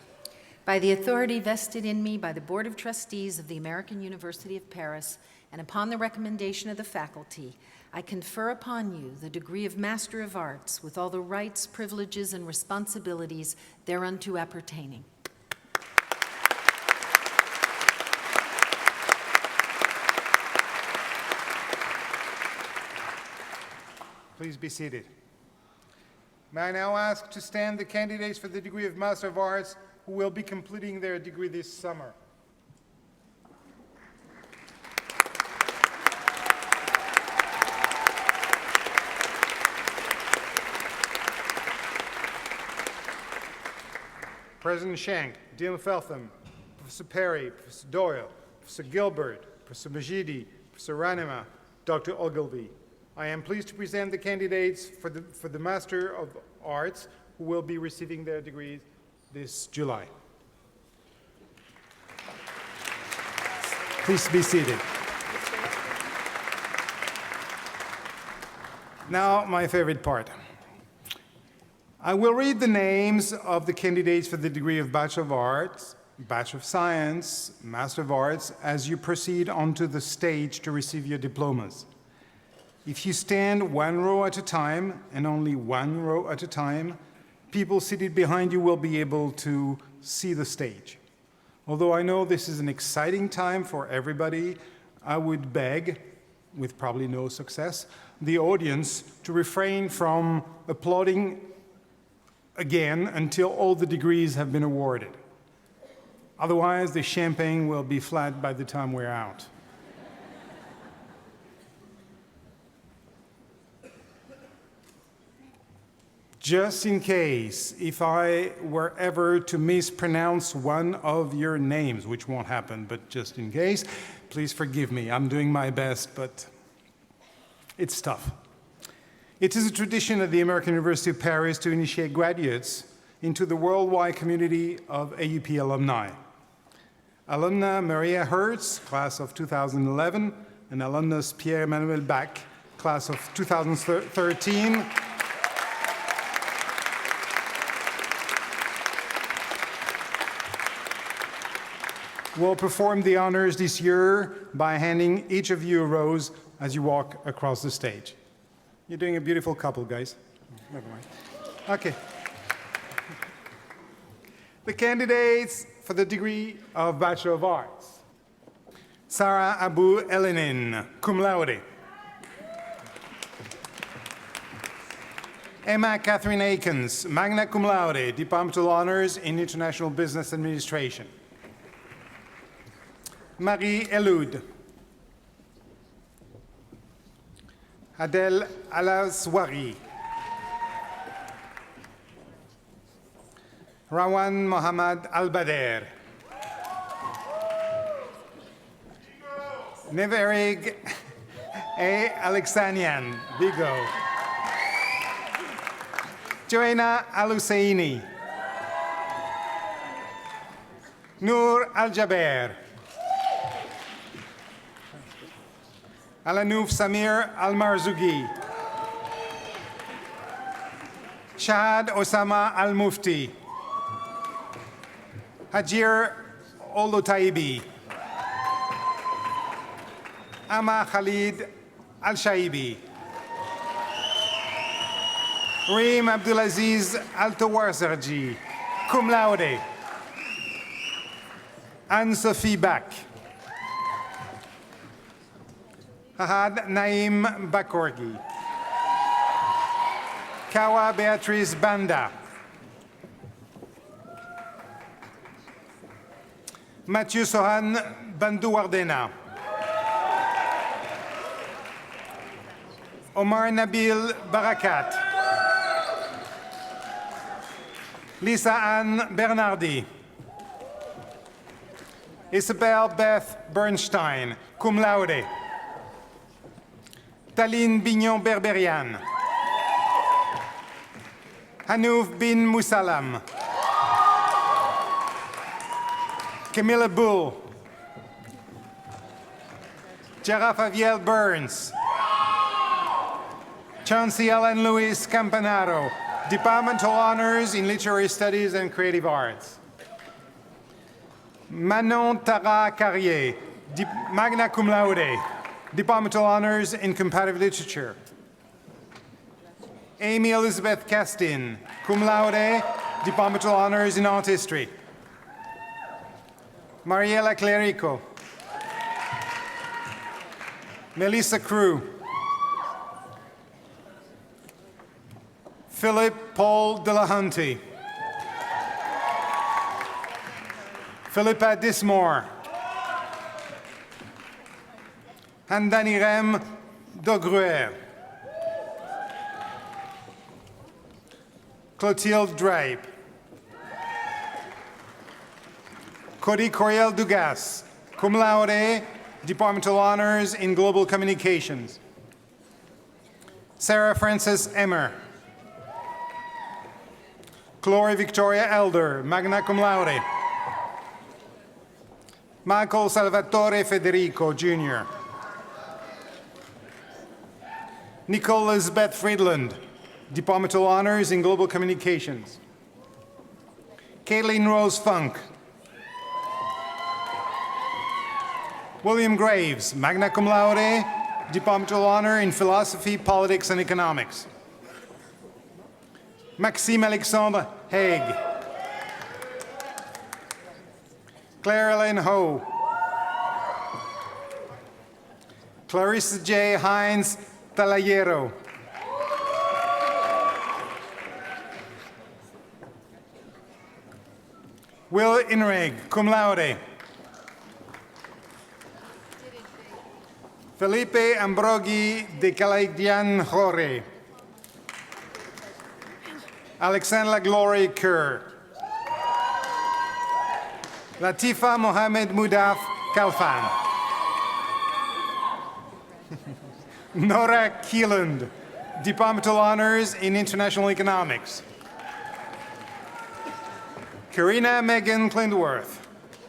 By the authority vested in me by the Board of Trustees of the American University of Paris, and upon the recommendation of the faculty, I confer upon you the degree of Master of Arts with all the rights, privileges, and responsibilities thereunto appertaining. Please be seated. May I now ask to stand the candidates for the degree of Master of Arts who will be completing their degree this summer. President Schenk, Dean Feltham, Professor Perry, Professor Doyle, Professor Gilbert, Professor Majidi, Professor Ranema, Dr. Ogilvy. I am pleased to present the candidates for the Master of Arts who will be receiving their degrees this July. Please be seated. Now, my favorite part. I will read the names of the candidates for the degree of Bachelor of Arts, Bachelor of Science, Master of Arts, as you proceed onto the stage to receive your diplomas. If you stand one row at a time, and only one row at a time, people seated behind you will be able to see the stage. Although I know this is an exciting time for everybody, I would beg, with probably no success, the audience to refrain from applauding again until all the degrees have been awarded. Otherwise, the champagne will be flat by the time we're out. Just in case, if I were ever to mispronounce one of your names, which won't happen, but just in case, please forgive me. I'm doing my best, but it's tough. It is a tradition at the American University of Paris to initiate graduates into the worldwide community of AUP alumni. Alumna Maria Hertz, class of 2011, and alumnus Pierre-Emmanuel Bach, class of 2013, will perform the honors this year by handing each of you a rose as you walk across the stage. You're doing a beautiful couple, guys. Never mind. Okay. The candidates for the degree of Bachelor of Arts. Sarah Abu Elenin, cum laude. Emma Catherine Akins, magna cum laude, departmental honors in international business administration. Marie Eloud. Adel Alaswari. Rawan Mohammad Al-Bader. Neverig A. Alexanian, Vigo. Joanna Al-Husseini. Noor Al-Jaber. Alanouf Samir Al-Marzougi. Shahad Osama Al-Mufti. Hajir Olutaibi. Ama Khalid Al-Shaibi. Reem Abdulaziz Al-Tawarzarji, cum laude. Anne-Sophie Bak. Ahad Naim Bakorgi. Kawa Beatriz Banda. Mathieu Sohan Bandouardena. Omar Nabil Barakat. Lisa Anne Bernardi. Isabel Beth Bernstein, cum laude. Taline Bignon Berberian. Hanouf bin Moussalam. Camilla Bull. Jarrah Aviel Burns. Chauncey Ellen Luis Campanaro, Departmental Honors in Literary Studies and Creative Arts. Manon Tara Carrier, magna cum laude, Departmental Honors in Comparative Literature. Amy Elizabeth Castin, cum laude, Departmental Honors in Art History. Mariela Clerico. Melissa Crew. Philip Paul Delahunty. Philippa Dismore. Handanirem Dogruer. Clotilde Drape. Cody Coriel Dugas, cum laude, Departmental Honors in Global Communications. Sarah Frances Emmer. Chloe Victoria Elder, magna cum laude. Michael Salvatore Federico, Jr. Nicole Elizabeth Friedland, Departmental Honors in Global Communications. Caitlin Rose Funk. William Graves, magna cum laude, Departmental Honor in Philosophy, Politics, and Economics. Maxime Alexandre Haig. Claire Elaine Ho. Clarissa J. Hines Talayero. Will Inreg, cum laude. Felipe Ambroghi de Calaidian Jore. Alexandra Glory Kerr. Latifa Mohamed Mudaf Kalfan. Nora Keeland, Departmental Honors in International Economics. Karina Megan Clintworth,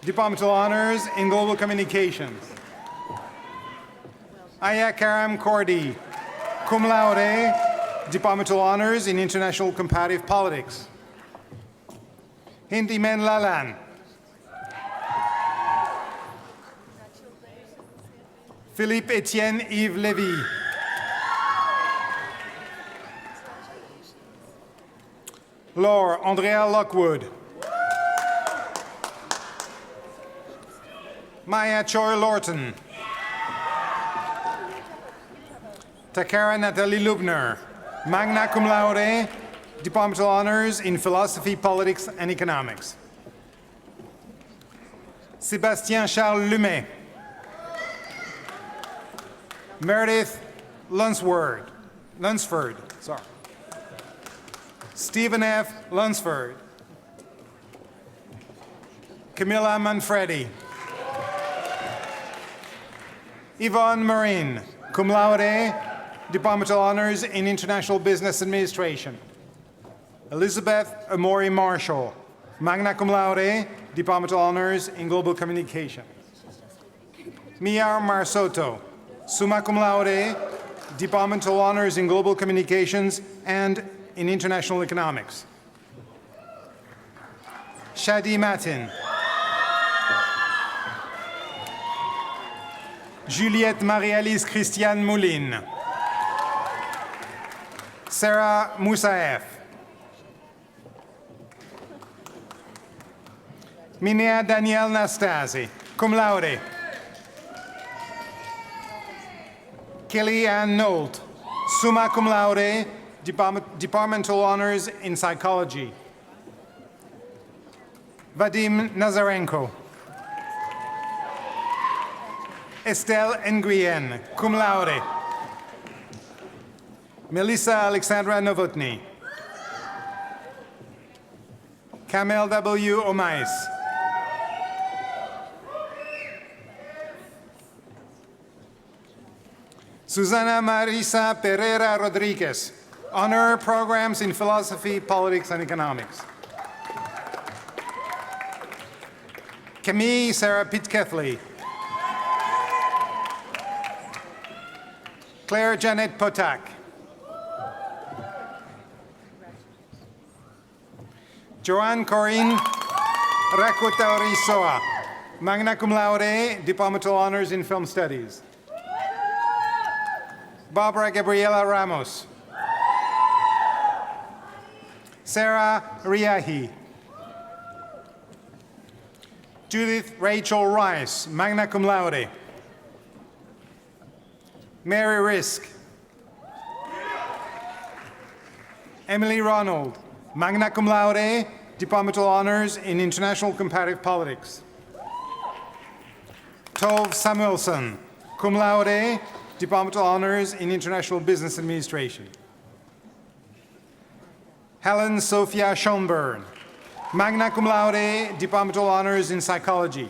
Departmental Honors in Global Communications. Aya Karam Kordi, cum laude, Departmental Honors in International Comparative Politics. Hindi Men Lalan. Philippe Etienne Yves Lévy. Laure Andrea Lockwood. Maya Choi Lorton. Takara Natalie Lubner, magna cum laude, Departmental Honors in Philosophy, Politics, and Economics. Sébastien Charles Lumet. Meredith Lunsford. Stephen F. Lunsford. Camilla Manfredi. Yvonne Marine, cum laude, Departmental Honors in International Business Administration. Elizabeth Amori Marshall, magna cum laude, Departmental Honors in Global Communication. Mia Marsoto, summa cum laude, Departmental Honors in Global Communications and in International Economics. Shadi Matin. Juliette Marie-Alice Christiane Moulin. Sarah Moussaef. Minea Danielle Nastasi, cum laude. Kelly Ann Nolt, summa cum laude, Departmental Honors in Psychology. Vadim Nazarenko. Estelle Nguyen, cum laude. Melissa Alexandra Novotny. Kamel W. Omais. Susana Marisa Pereira Rodriguez, honor programs in philosophy, politics, and economics. Camille Sarah Pitcathly. Claire Janet Potak. Joanne Corinne Rakuta-Risoa, magna cum laude, Departmental Honors in Film Studies. Barbara Gabriela Ramos. Sarah Riahi. Judith Rachel Rice, magna cum laude. Mary Risk. Emily Ronald, magna cum laude, Departmental Honors in International Comparative Politics. Tove Samuelson, cum laude, Departmental Honors in International Business Administration. Helen Sophia Schonborn, magna cum laude, Departmental Honors in Psychology.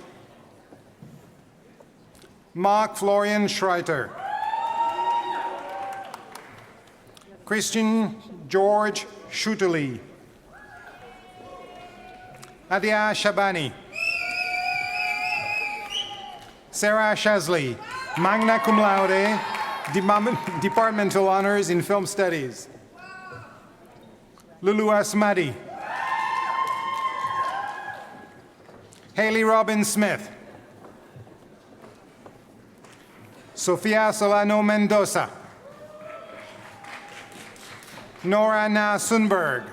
Mark Florian Schreiter. Christian George Schuterly. Adia Shabani. Sarah Shazli, magna cum laude, Departmental Honors in Film Studies. Lulu Asmadi. Haley Robin Smith. Sofia Solano Mendoza. Nora Na Sundberg.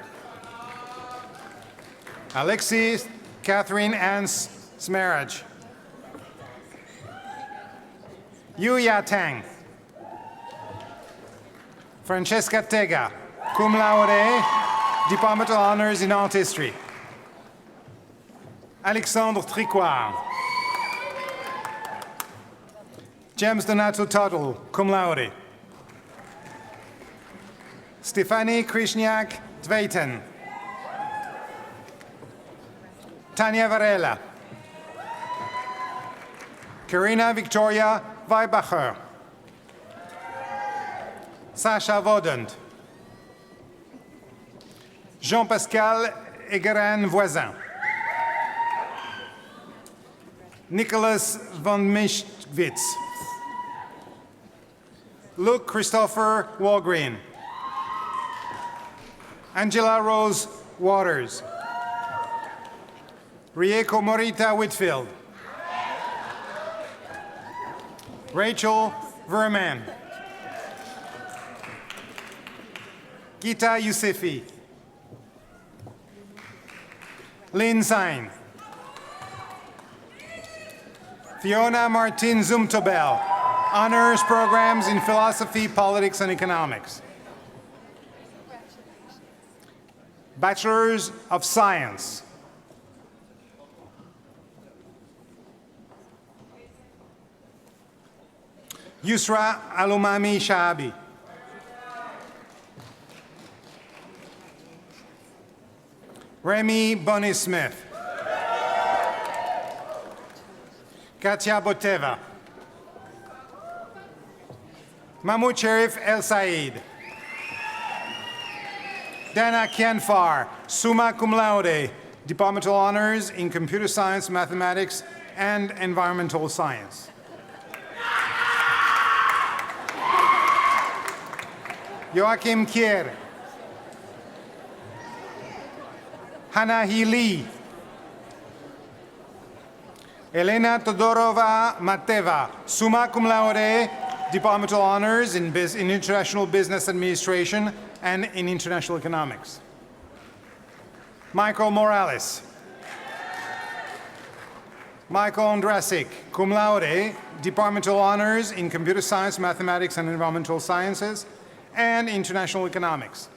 Alexis Catherine Ann Smeraj. Yu Ya Tang. Francesca Tega, cum laude, Departmental Honors in Art History. Alexandre Tricoire. James Donato Tuttle, cum laude. Stefanie Krishniak Dveiten. Tanya Varela. Karina Victoria Weibacher. Sasha Vodent. Jean-Pascal Egeran Voisin. Nicholas von Mischwitz. Luke Christopher Walgreen. Angela Rose Waters. Rieko Morita Whitfield. Rachel Verman. Gita Yusufi. Lynn Sein. Fiona Martin Zumtobel, honors programs in philosophy, politics, and economics. Bachelors of Science. Yusra Alumami Shahabi. Remy Bonnie Smith. Katia Boteva. Mahmoud Sharif El Said. Dana Kianfar, summa cum laude, Departmental Honors in Computer Science, Mathematics, and Environmental Science. Joachim Kier. Hanahi Lee. Elena Todorova Mateva, summa cum laude, Departmental Honors in International Business Administration and in International Economics. Michael Morales. Michael Ondrasik, cum laude, Departmental Honors in Computer Science, Mathematics, and Environmental Sciences and International Economics.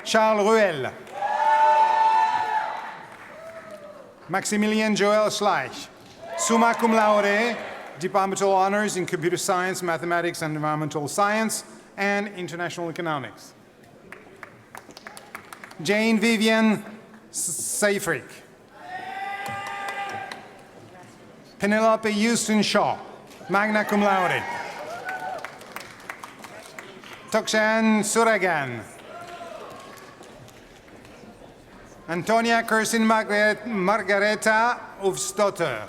Charles Ruel. Maximilien Joel Schleich, summa cum laude, Departmental Honors in Computer Science, Mathematics, and Environmental Science and International Economics. Jane Vivian Seifrick. Penelope Houston Shaw, magna cum laude. Tokshan Suragan. Antonia Kirsten Margareta Uvstotter.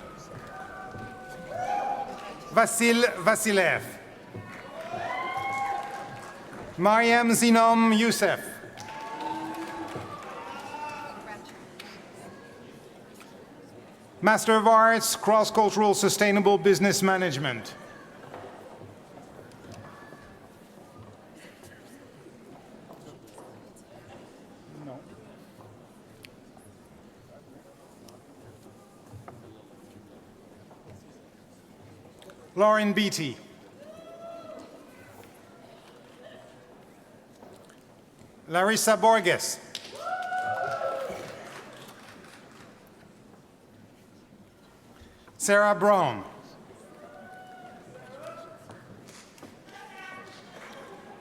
Vasil Vasilev. Mariam Zinom Youssef. Master of Arts, Cross-Cultural Sustainable Business Management. Lauren Beatty. Larissa Borges. Sarah Brown.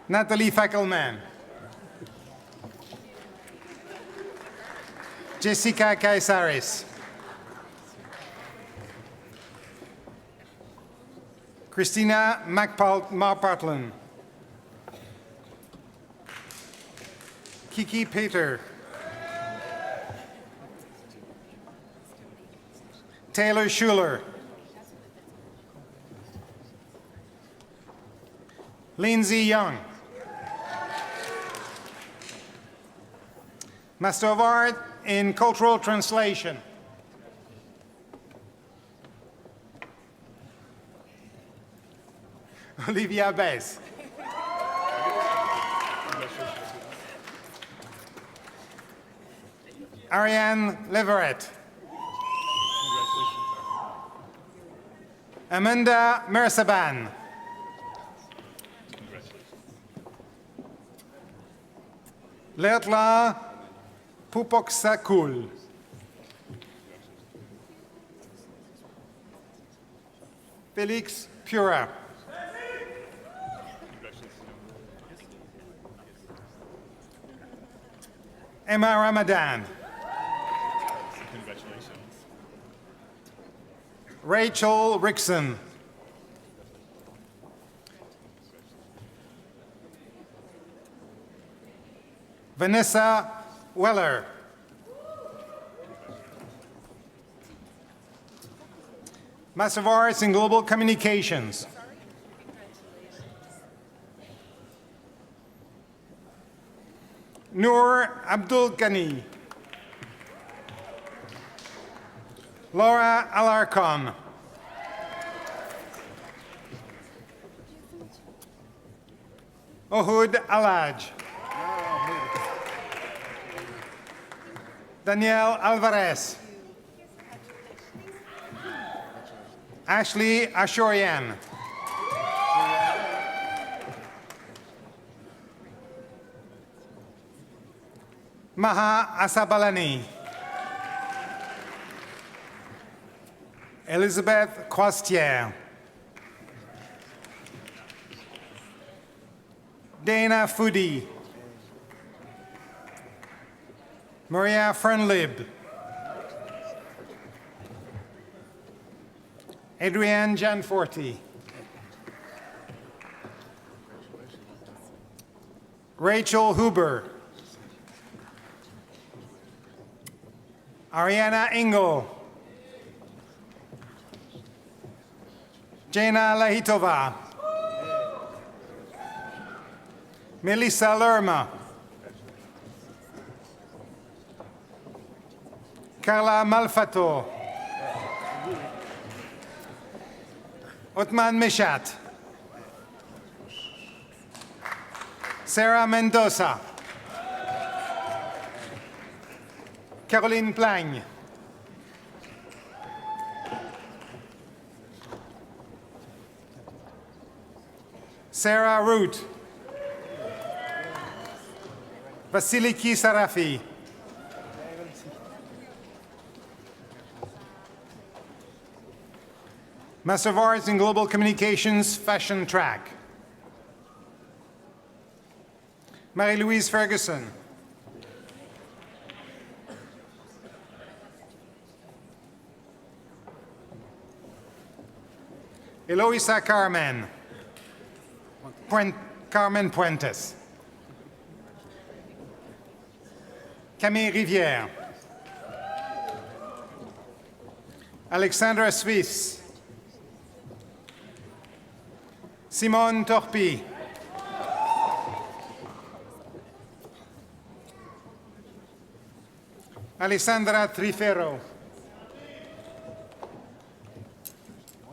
Natalie Fackelman. Jessica Caisares. Christina Marpartlen. Kiki Peter. Taylor Schuler. Lindsay Young. Master of Art in Cultural Translation. Olivia Bass. Ariane Leverett. Amanda Mersaban. Leotla Pupoksakul. Felix Pura. Emma Ramadan. Congratulations. Rachel Rickson. Vanessa Weller. Master of Arts in Global Communications. Noor Abdul Ghani. Laura Alarcon. Ohud Alaj. Danielle Alvarez. Ashley Ashorian. Maha Asabalani. Elizabeth Costier. Dana Foodie. Maria Fernlib. Adrienne Gianforti. Rachel Huber. Ariana Engel. Jana Lahitova. Melissa Lerma. Carla Malfato. Otman Mishat. Sarah Mendoza. Caroline Plagne. Sarah Root. Vasiliki Sarafi. Master of Arts in Global Communications, Fashion Track. Marie-Louise Ferguson. Eloisa Carmen. Carmen Puentes. Camille Rivière. Alexandra Suisse. Simone Torpi. Alessandra Trifero.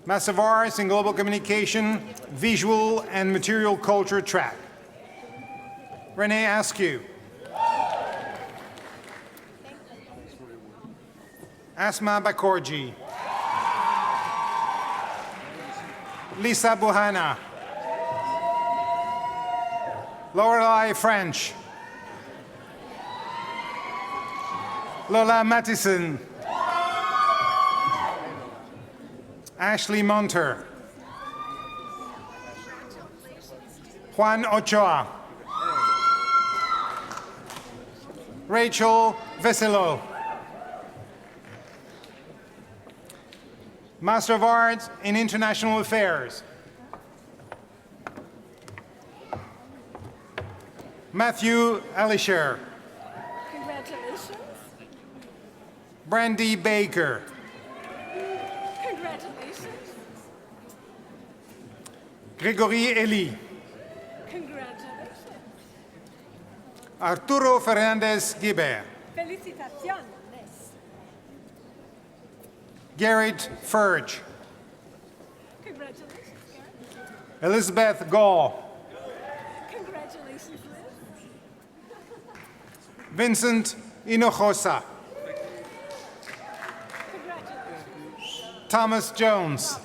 Master of Arts in Global Communication, Visual and Material Culture track. Renee Askew. Asma Bakorji. Lisa Buhana. Lorelei French. Lola Mattison. Ashley Monter. Juan Ochoa. Rachel Veselo. Master of Arts in International Affairs. Matthew Alisher. Congratulations. Brandy Baker. Congratulations. Gregory Eli. Congratulations. Arturo Fernandez Guibert. Felicitaciones. Garrett Furge. Congratulations, Garrett. Elizabeth Gall. Congratulations, Liz. Vincent Hinojosa. Congratulations. Thomas Jones.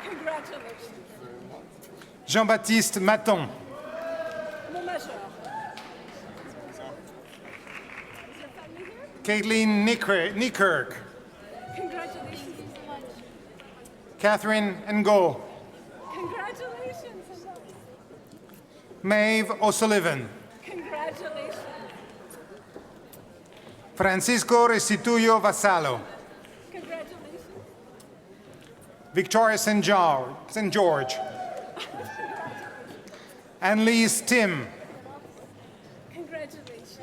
Congratulations. Jean-Baptiste Maton. Mon major. Caitlin Nickirk. Congratulations so much. Catherine Ngo. Congratulations. Maeve O'Sullivan. Congratulations. Francisco Restituyo Vasallo. Congratulations. Victoria St. George. Annelise Tim. Congratulations.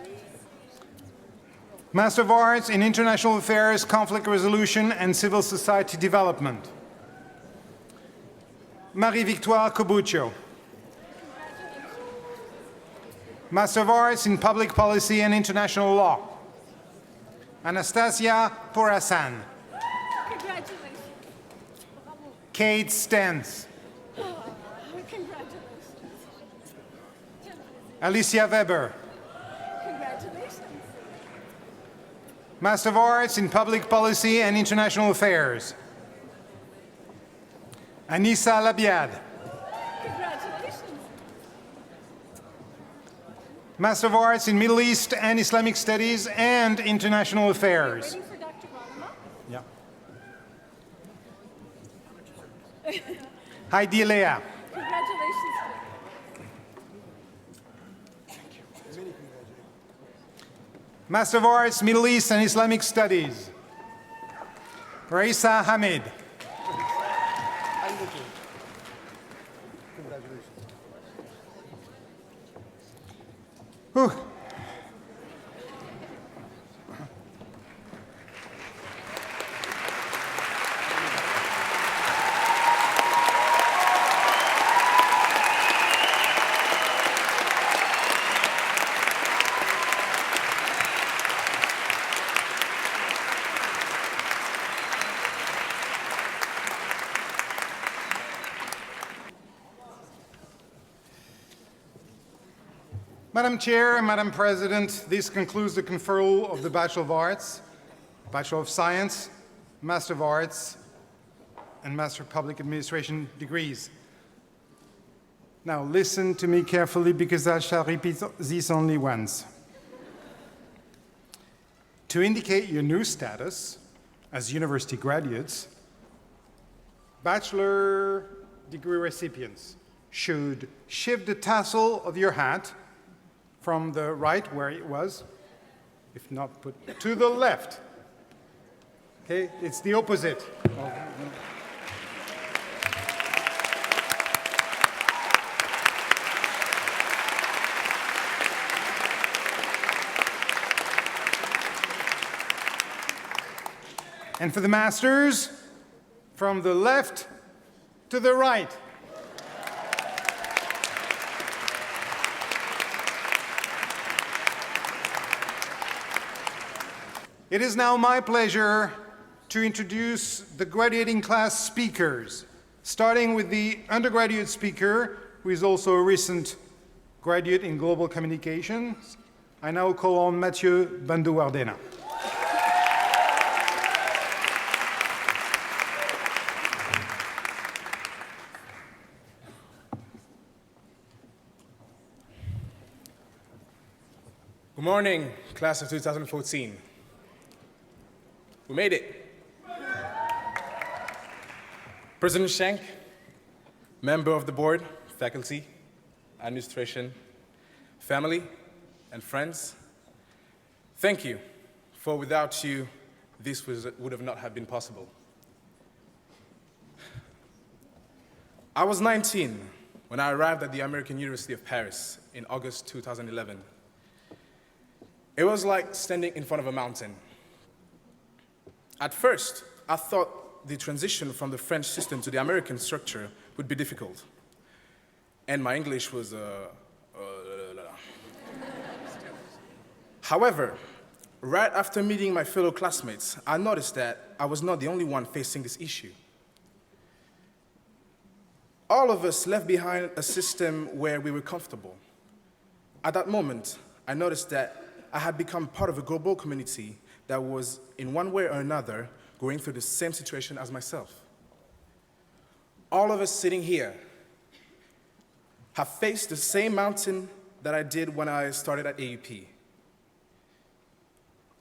Master of Arts in International Affairs, Conflict Resolution and Civil Society Development. Marie-Victoire Cobuccio. Master of Arts in Public Policy and International Law. Anastasia Porasan. Congratulations. Kate Stentz. Congratulations. Alicia Weber. Congratulations. Master of Arts in Public Policy and International Affairs. Anissa Labiad. Congratulations. Master of Arts in Middle East and Islamic Studies and International Affairs. Waiting for Dr. Bonema. Yeah. Heidi Lea. Congratulations. Master of Arts, Middle East and Islamic Studies. Raisa Hamid. Whew. Madam Chair and Madam President, this concludes the conferral of the Bachelor of Arts, Bachelor of Science, Master of Arts, and Master of Public Administration degrees. Now listen to me carefully because I shall repeat this only once. To indicate your new status as university graduates, bachelor degree recipients should shift the tassel of your hat from the right where it was, if not put to the left. Okay, it's the opposite. And for the masters, from the left to the right. It is now my pleasure to introduce the graduating class speakers, starting with the undergraduate speaker, who is also a recent graduate in global communications. I now call on Mathieu Bandouardena. Good morning, class of 2014. We made it. President Schenk, member of the board, faculty, administration, family, and friends, thank you, for without you, this would have not have been possible. I was 19 when I arrived at the American University of Paris in August 2011. It was like standing in front of a mountain. At first, I thought the transition from the French system to the American structure would be difficult. And my English was However, right after meeting my fellow classmates, I noticed that I was not the only one facing this issue. All of us left behind a system where we were comfortable. At that moment, I noticed that I had become part of a global community that was, in one way or another, going through the same situation as myself. All of us sitting here have faced the same mountain that I did when I started at AUP.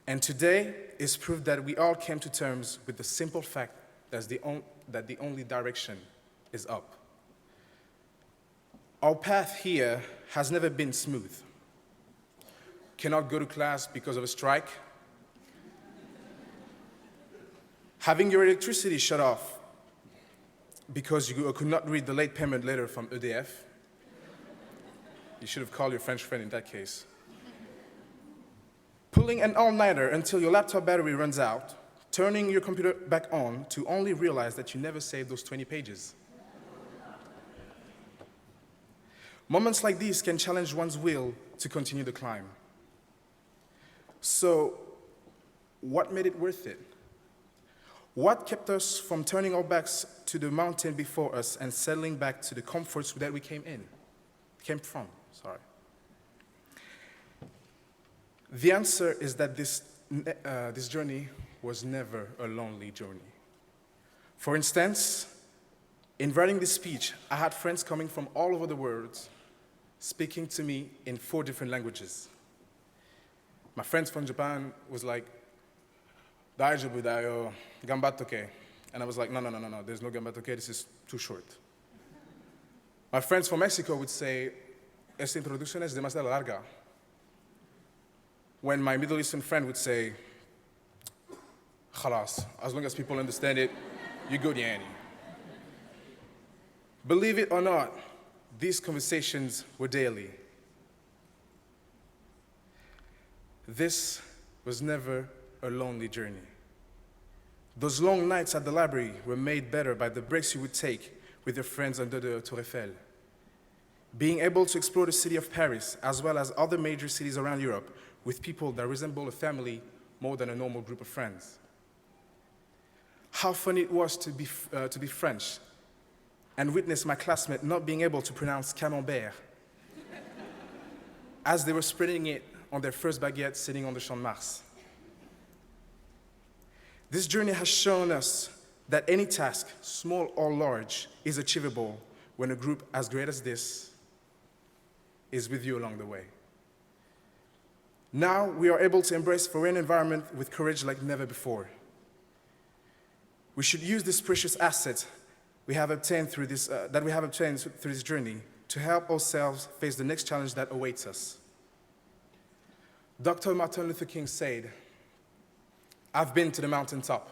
And today is proof that we all came to terms with the simple fact that the only direction is up. Our path here has never been smooth. Cannot go to class because of a strike. Having your electricity shut off because you could not read the late payment letter from EDF. You should have called your French friend in that case. Pulling an all-nighter until your laptop battery runs out, turning your computer back on to only realize that you never saved those 20 pages. Moments like these can challenge one's will to continue the climb. So, what made it worth it? What kept us from turning our backs to the mountain before us and settling back to the comforts that we came from? The answer is that this journey was never a lonely journey. For instance, in writing this speech, I had friends coming from all over the world speaking to me in 4 different languages. My friends from Japan was like, "Daijoubu da yo, gambattoke." And I was like, no, there's no gambattoke, this is too short. My friends from Mexico would say, "Esta introducción es demasiado larga." When my Middle Eastern friend would say, Khalas. As long as people understand it, you're good, Yanni. Believe it or not, these conversations were daily. This was never a lonely journey. Those long nights at the library were made better by the breaks you would take with your friends under the Tour Eiffel. Being able to explore the city of Paris, as well as other major cities around Europe, with people that resemble a family more than a normal group of friends. How funny it was to be French and witness my classmate not being able to pronounce camembert as they were spreading it on their first baguette sitting on the Champ de Mars. This journey has shown us that any task, small or large, is achievable when a group as great as this is with you along the way. Now we are able to embrace foreign environment with courage like never before. We should use this precious asset we have obtained through this journey to help ourselves face the next challenge that awaits us. Dr. Martin Luther King said, "I've been to the mountaintop,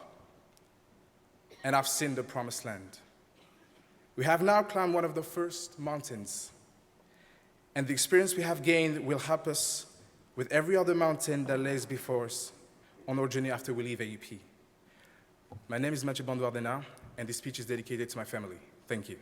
and I've seen the promised land." We have now climbed one of the first mountains, and the experience we have gained will help us with every other mountain that lays before us on our journey after we leave AUP. My name is Mathieu Bandouardena, and this speech is dedicated to my family. Thank you.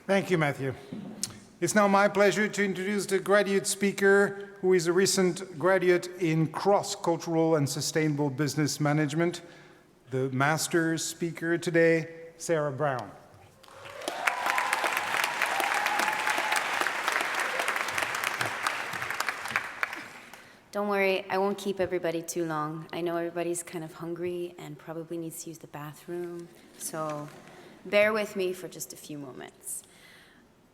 Thank you, Matthew. It's now my pleasure to introduce the graduate speaker, who is a recent graduate in cross-cultural and sustainable business management, the master's speaker today, Sarah Brown. Don't worry, I won't keep everybody too long. I know everybody's kind of hungry and probably needs to use the bathroom, so bear with me for just a few moments.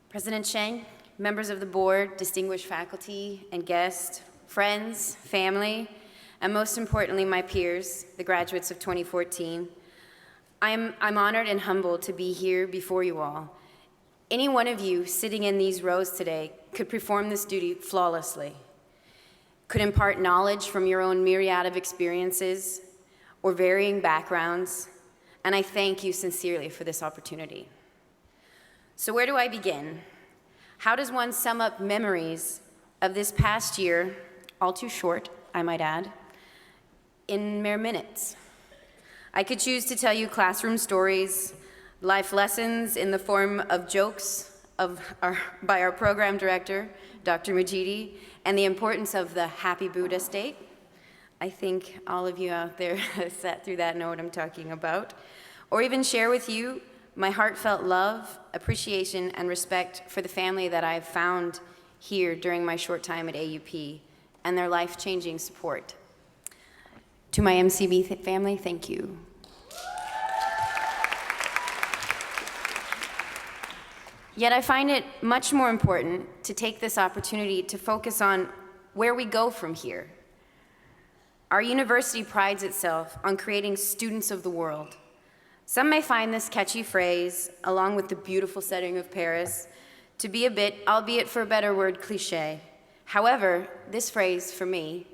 President Cheng, members of the board, distinguished faculty and guests, friends, family, and most importantly, my peers, the graduates of 2014, I'm honored and humbled to be here before you all. Any one of you sitting in these rows today could perform this duty flawlessly, could impart knowledge from your own myriad of experiences or varying backgrounds, and I thank you sincerely for this opportunity. So where do I begin? How does one sum up memories of this past year, all too short, I might add, in mere minutes? I could choose to tell you classroom stories, life lessons in the form of jokes by our program director, Dr. Majidi, and the importance of the Happy Buddha state. I think all of you out there sat through that, know what I'm talking about. Or even share with you my heartfelt love, appreciation, and respect for the family that I've found here during my short time at AUP and their life-changing support. To my MCB family, thank you. Yet I find it much more important to take this opportunity to focus on where we go from here. Our university prides itself on creating students of the world. Some may find this catchy phrase, along with the beautiful setting of Paris, to be a bit, albeit for a better word, cliché. However, this phrase, for me,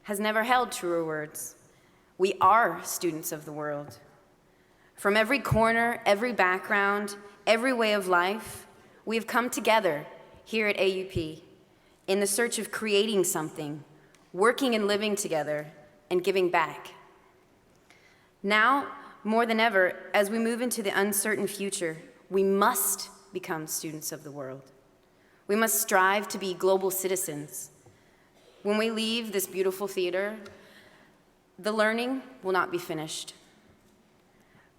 has never held truer words. We are students of the world. From every corner, every background, every way of life, we have come together here at AUP in the search of creating something, working and living together, and giving back. Now, more than ever, as we move into the uncertain future, we must become students of the world. We must strive to be global citizens. When we leave this beautiful theater, the learning will not be finished.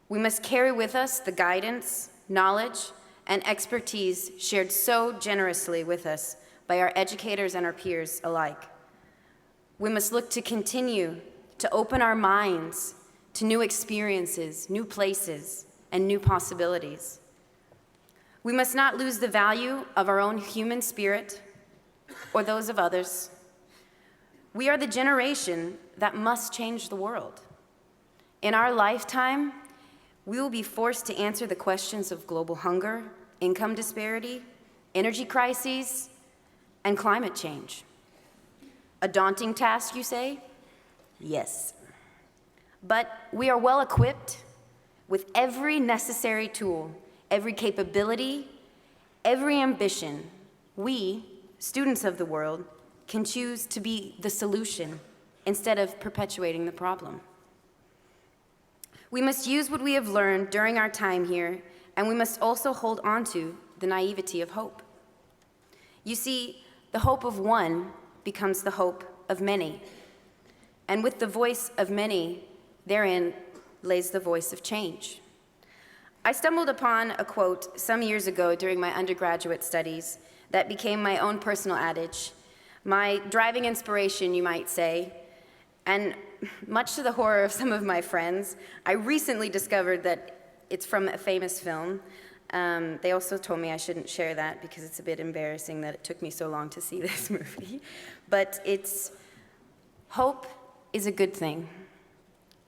We must carry with us the guidance, knowledge, and expertise shared so generously with us by our educators and our peers alike. We must look to continue to open our minds to new experiences, new places, and new possibilities. We must not lose the value of our own human spirit or those of others. We are the generation that must change the world. In our lifetime, we will be forced to answer the questions of global hunger, income disparity, energy crises, and climate change. A daunting task, you say? Yes. But we are well equipped with every necessary tool, every capability, every ambition. We, students of the world, can choose to be the solution instead of perpetuating the problem. We must use what we have learned during our time here, and we must also hold on to the naivety of hope. You see, the hope of one becomes the hope of many. And with the voice of many, therein lays the voice of change. I stumbled upon a quote some years ago during my undergraduate studies that became my own personal adage, my driving inspiration, you might say. And much to the horror of some of my friends, I recently discovered that it's from a famous film. They also told me I shouldn't share that because it's a bit embarrassing that it took me so long to see this movie. But it's, hope is a good thing,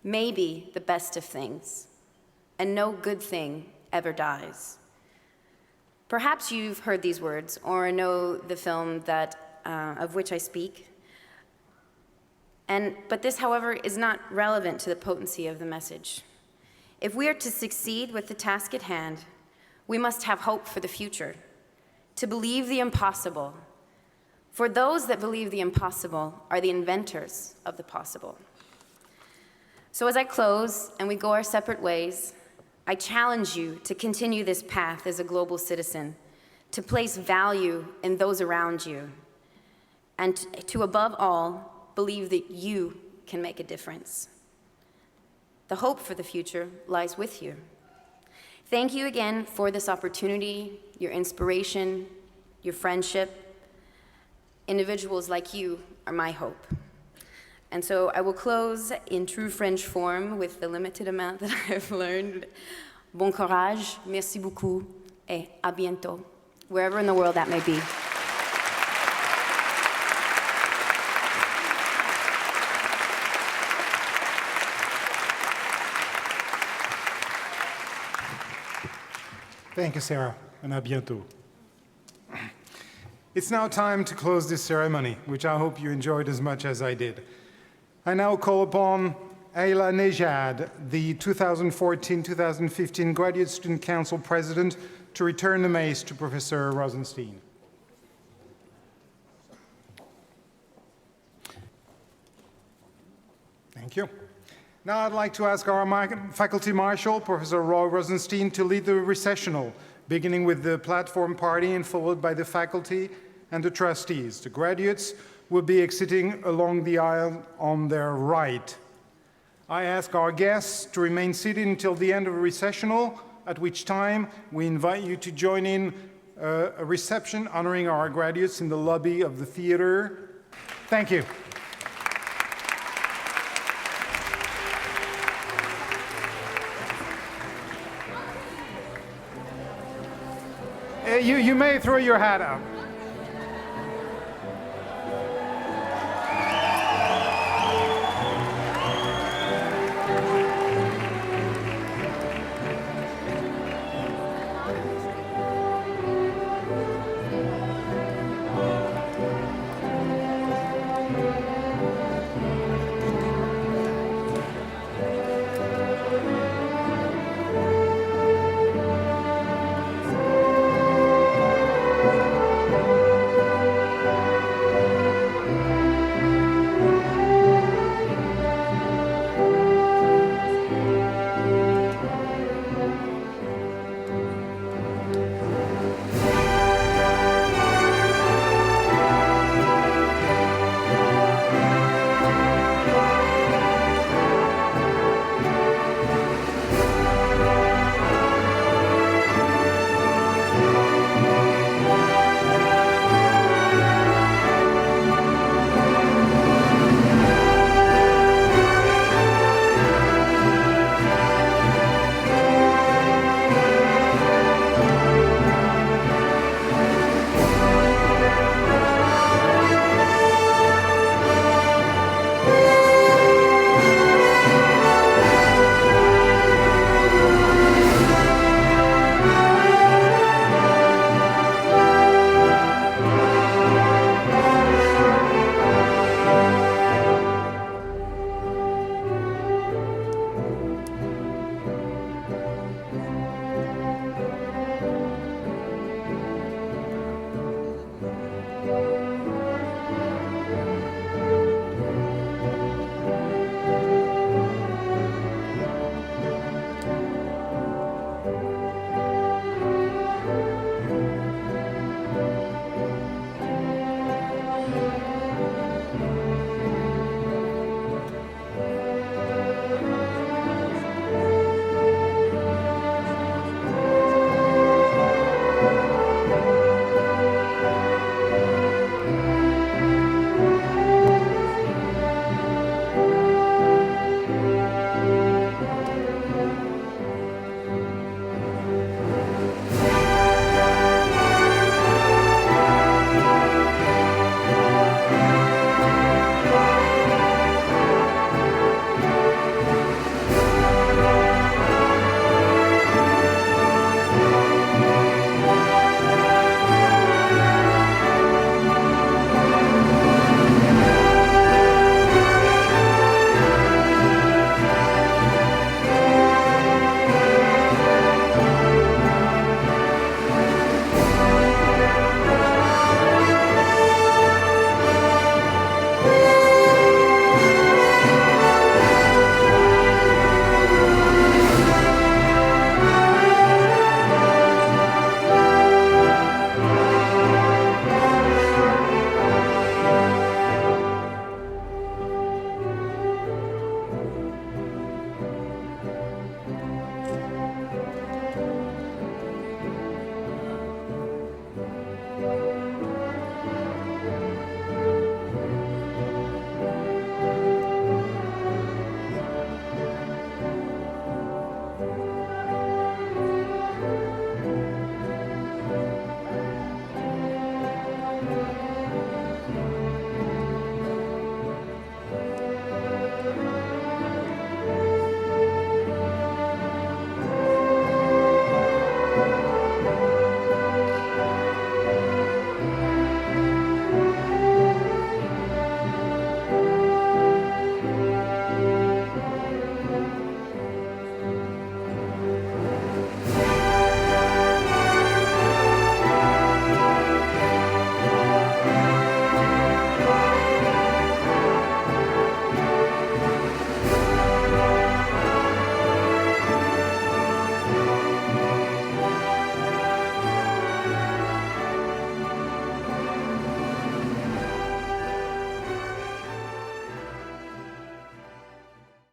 maybe the best of things, and no good thing ever dies. Perhaps you've heard these words or know the film of which I speak. But this, however, is not relevant to the potency of the message. If we are to succeed with the task at hand, we must have hope for the future, to believe the impossible. For those that believe the impossible are the inventors of the possible. So as I close and we go our separate ways, I challenge you to continue this path as a global citizen, to place value in those around you, and to, above all, believe that you can make a difference. The hope for the future lies with you. Thank you again for this opportunity, your inspiration, your friendship. Individuals like you are my hope. And so I will close in true French form with the limited amount that I have learned. Bon courage, merci beaucoup, et à bientôt, wherever in the world that may be. Thank you, Sarah, and à bientôt. It's now time to close this ceremony, which I hope you enjoyed as much as I did. I now call upon Ayla Nejad, the 2014-2015 Graduate Student Council President, to return the mace to Professor Rosenstein. Thank you. Now I'd like to ask our faculty marshal, Professor Roy Rosenstein, to lead the recessional, beginning with the platform party and followed by the faculty and the trustees. The graduates will be exiting along the aisle on their right. I ask our guests to remain seated until the end of the recessional, at which time we invite you to join in a reception honoring our graduates in the lobby of the theater. Thank you. You may throw your hat up.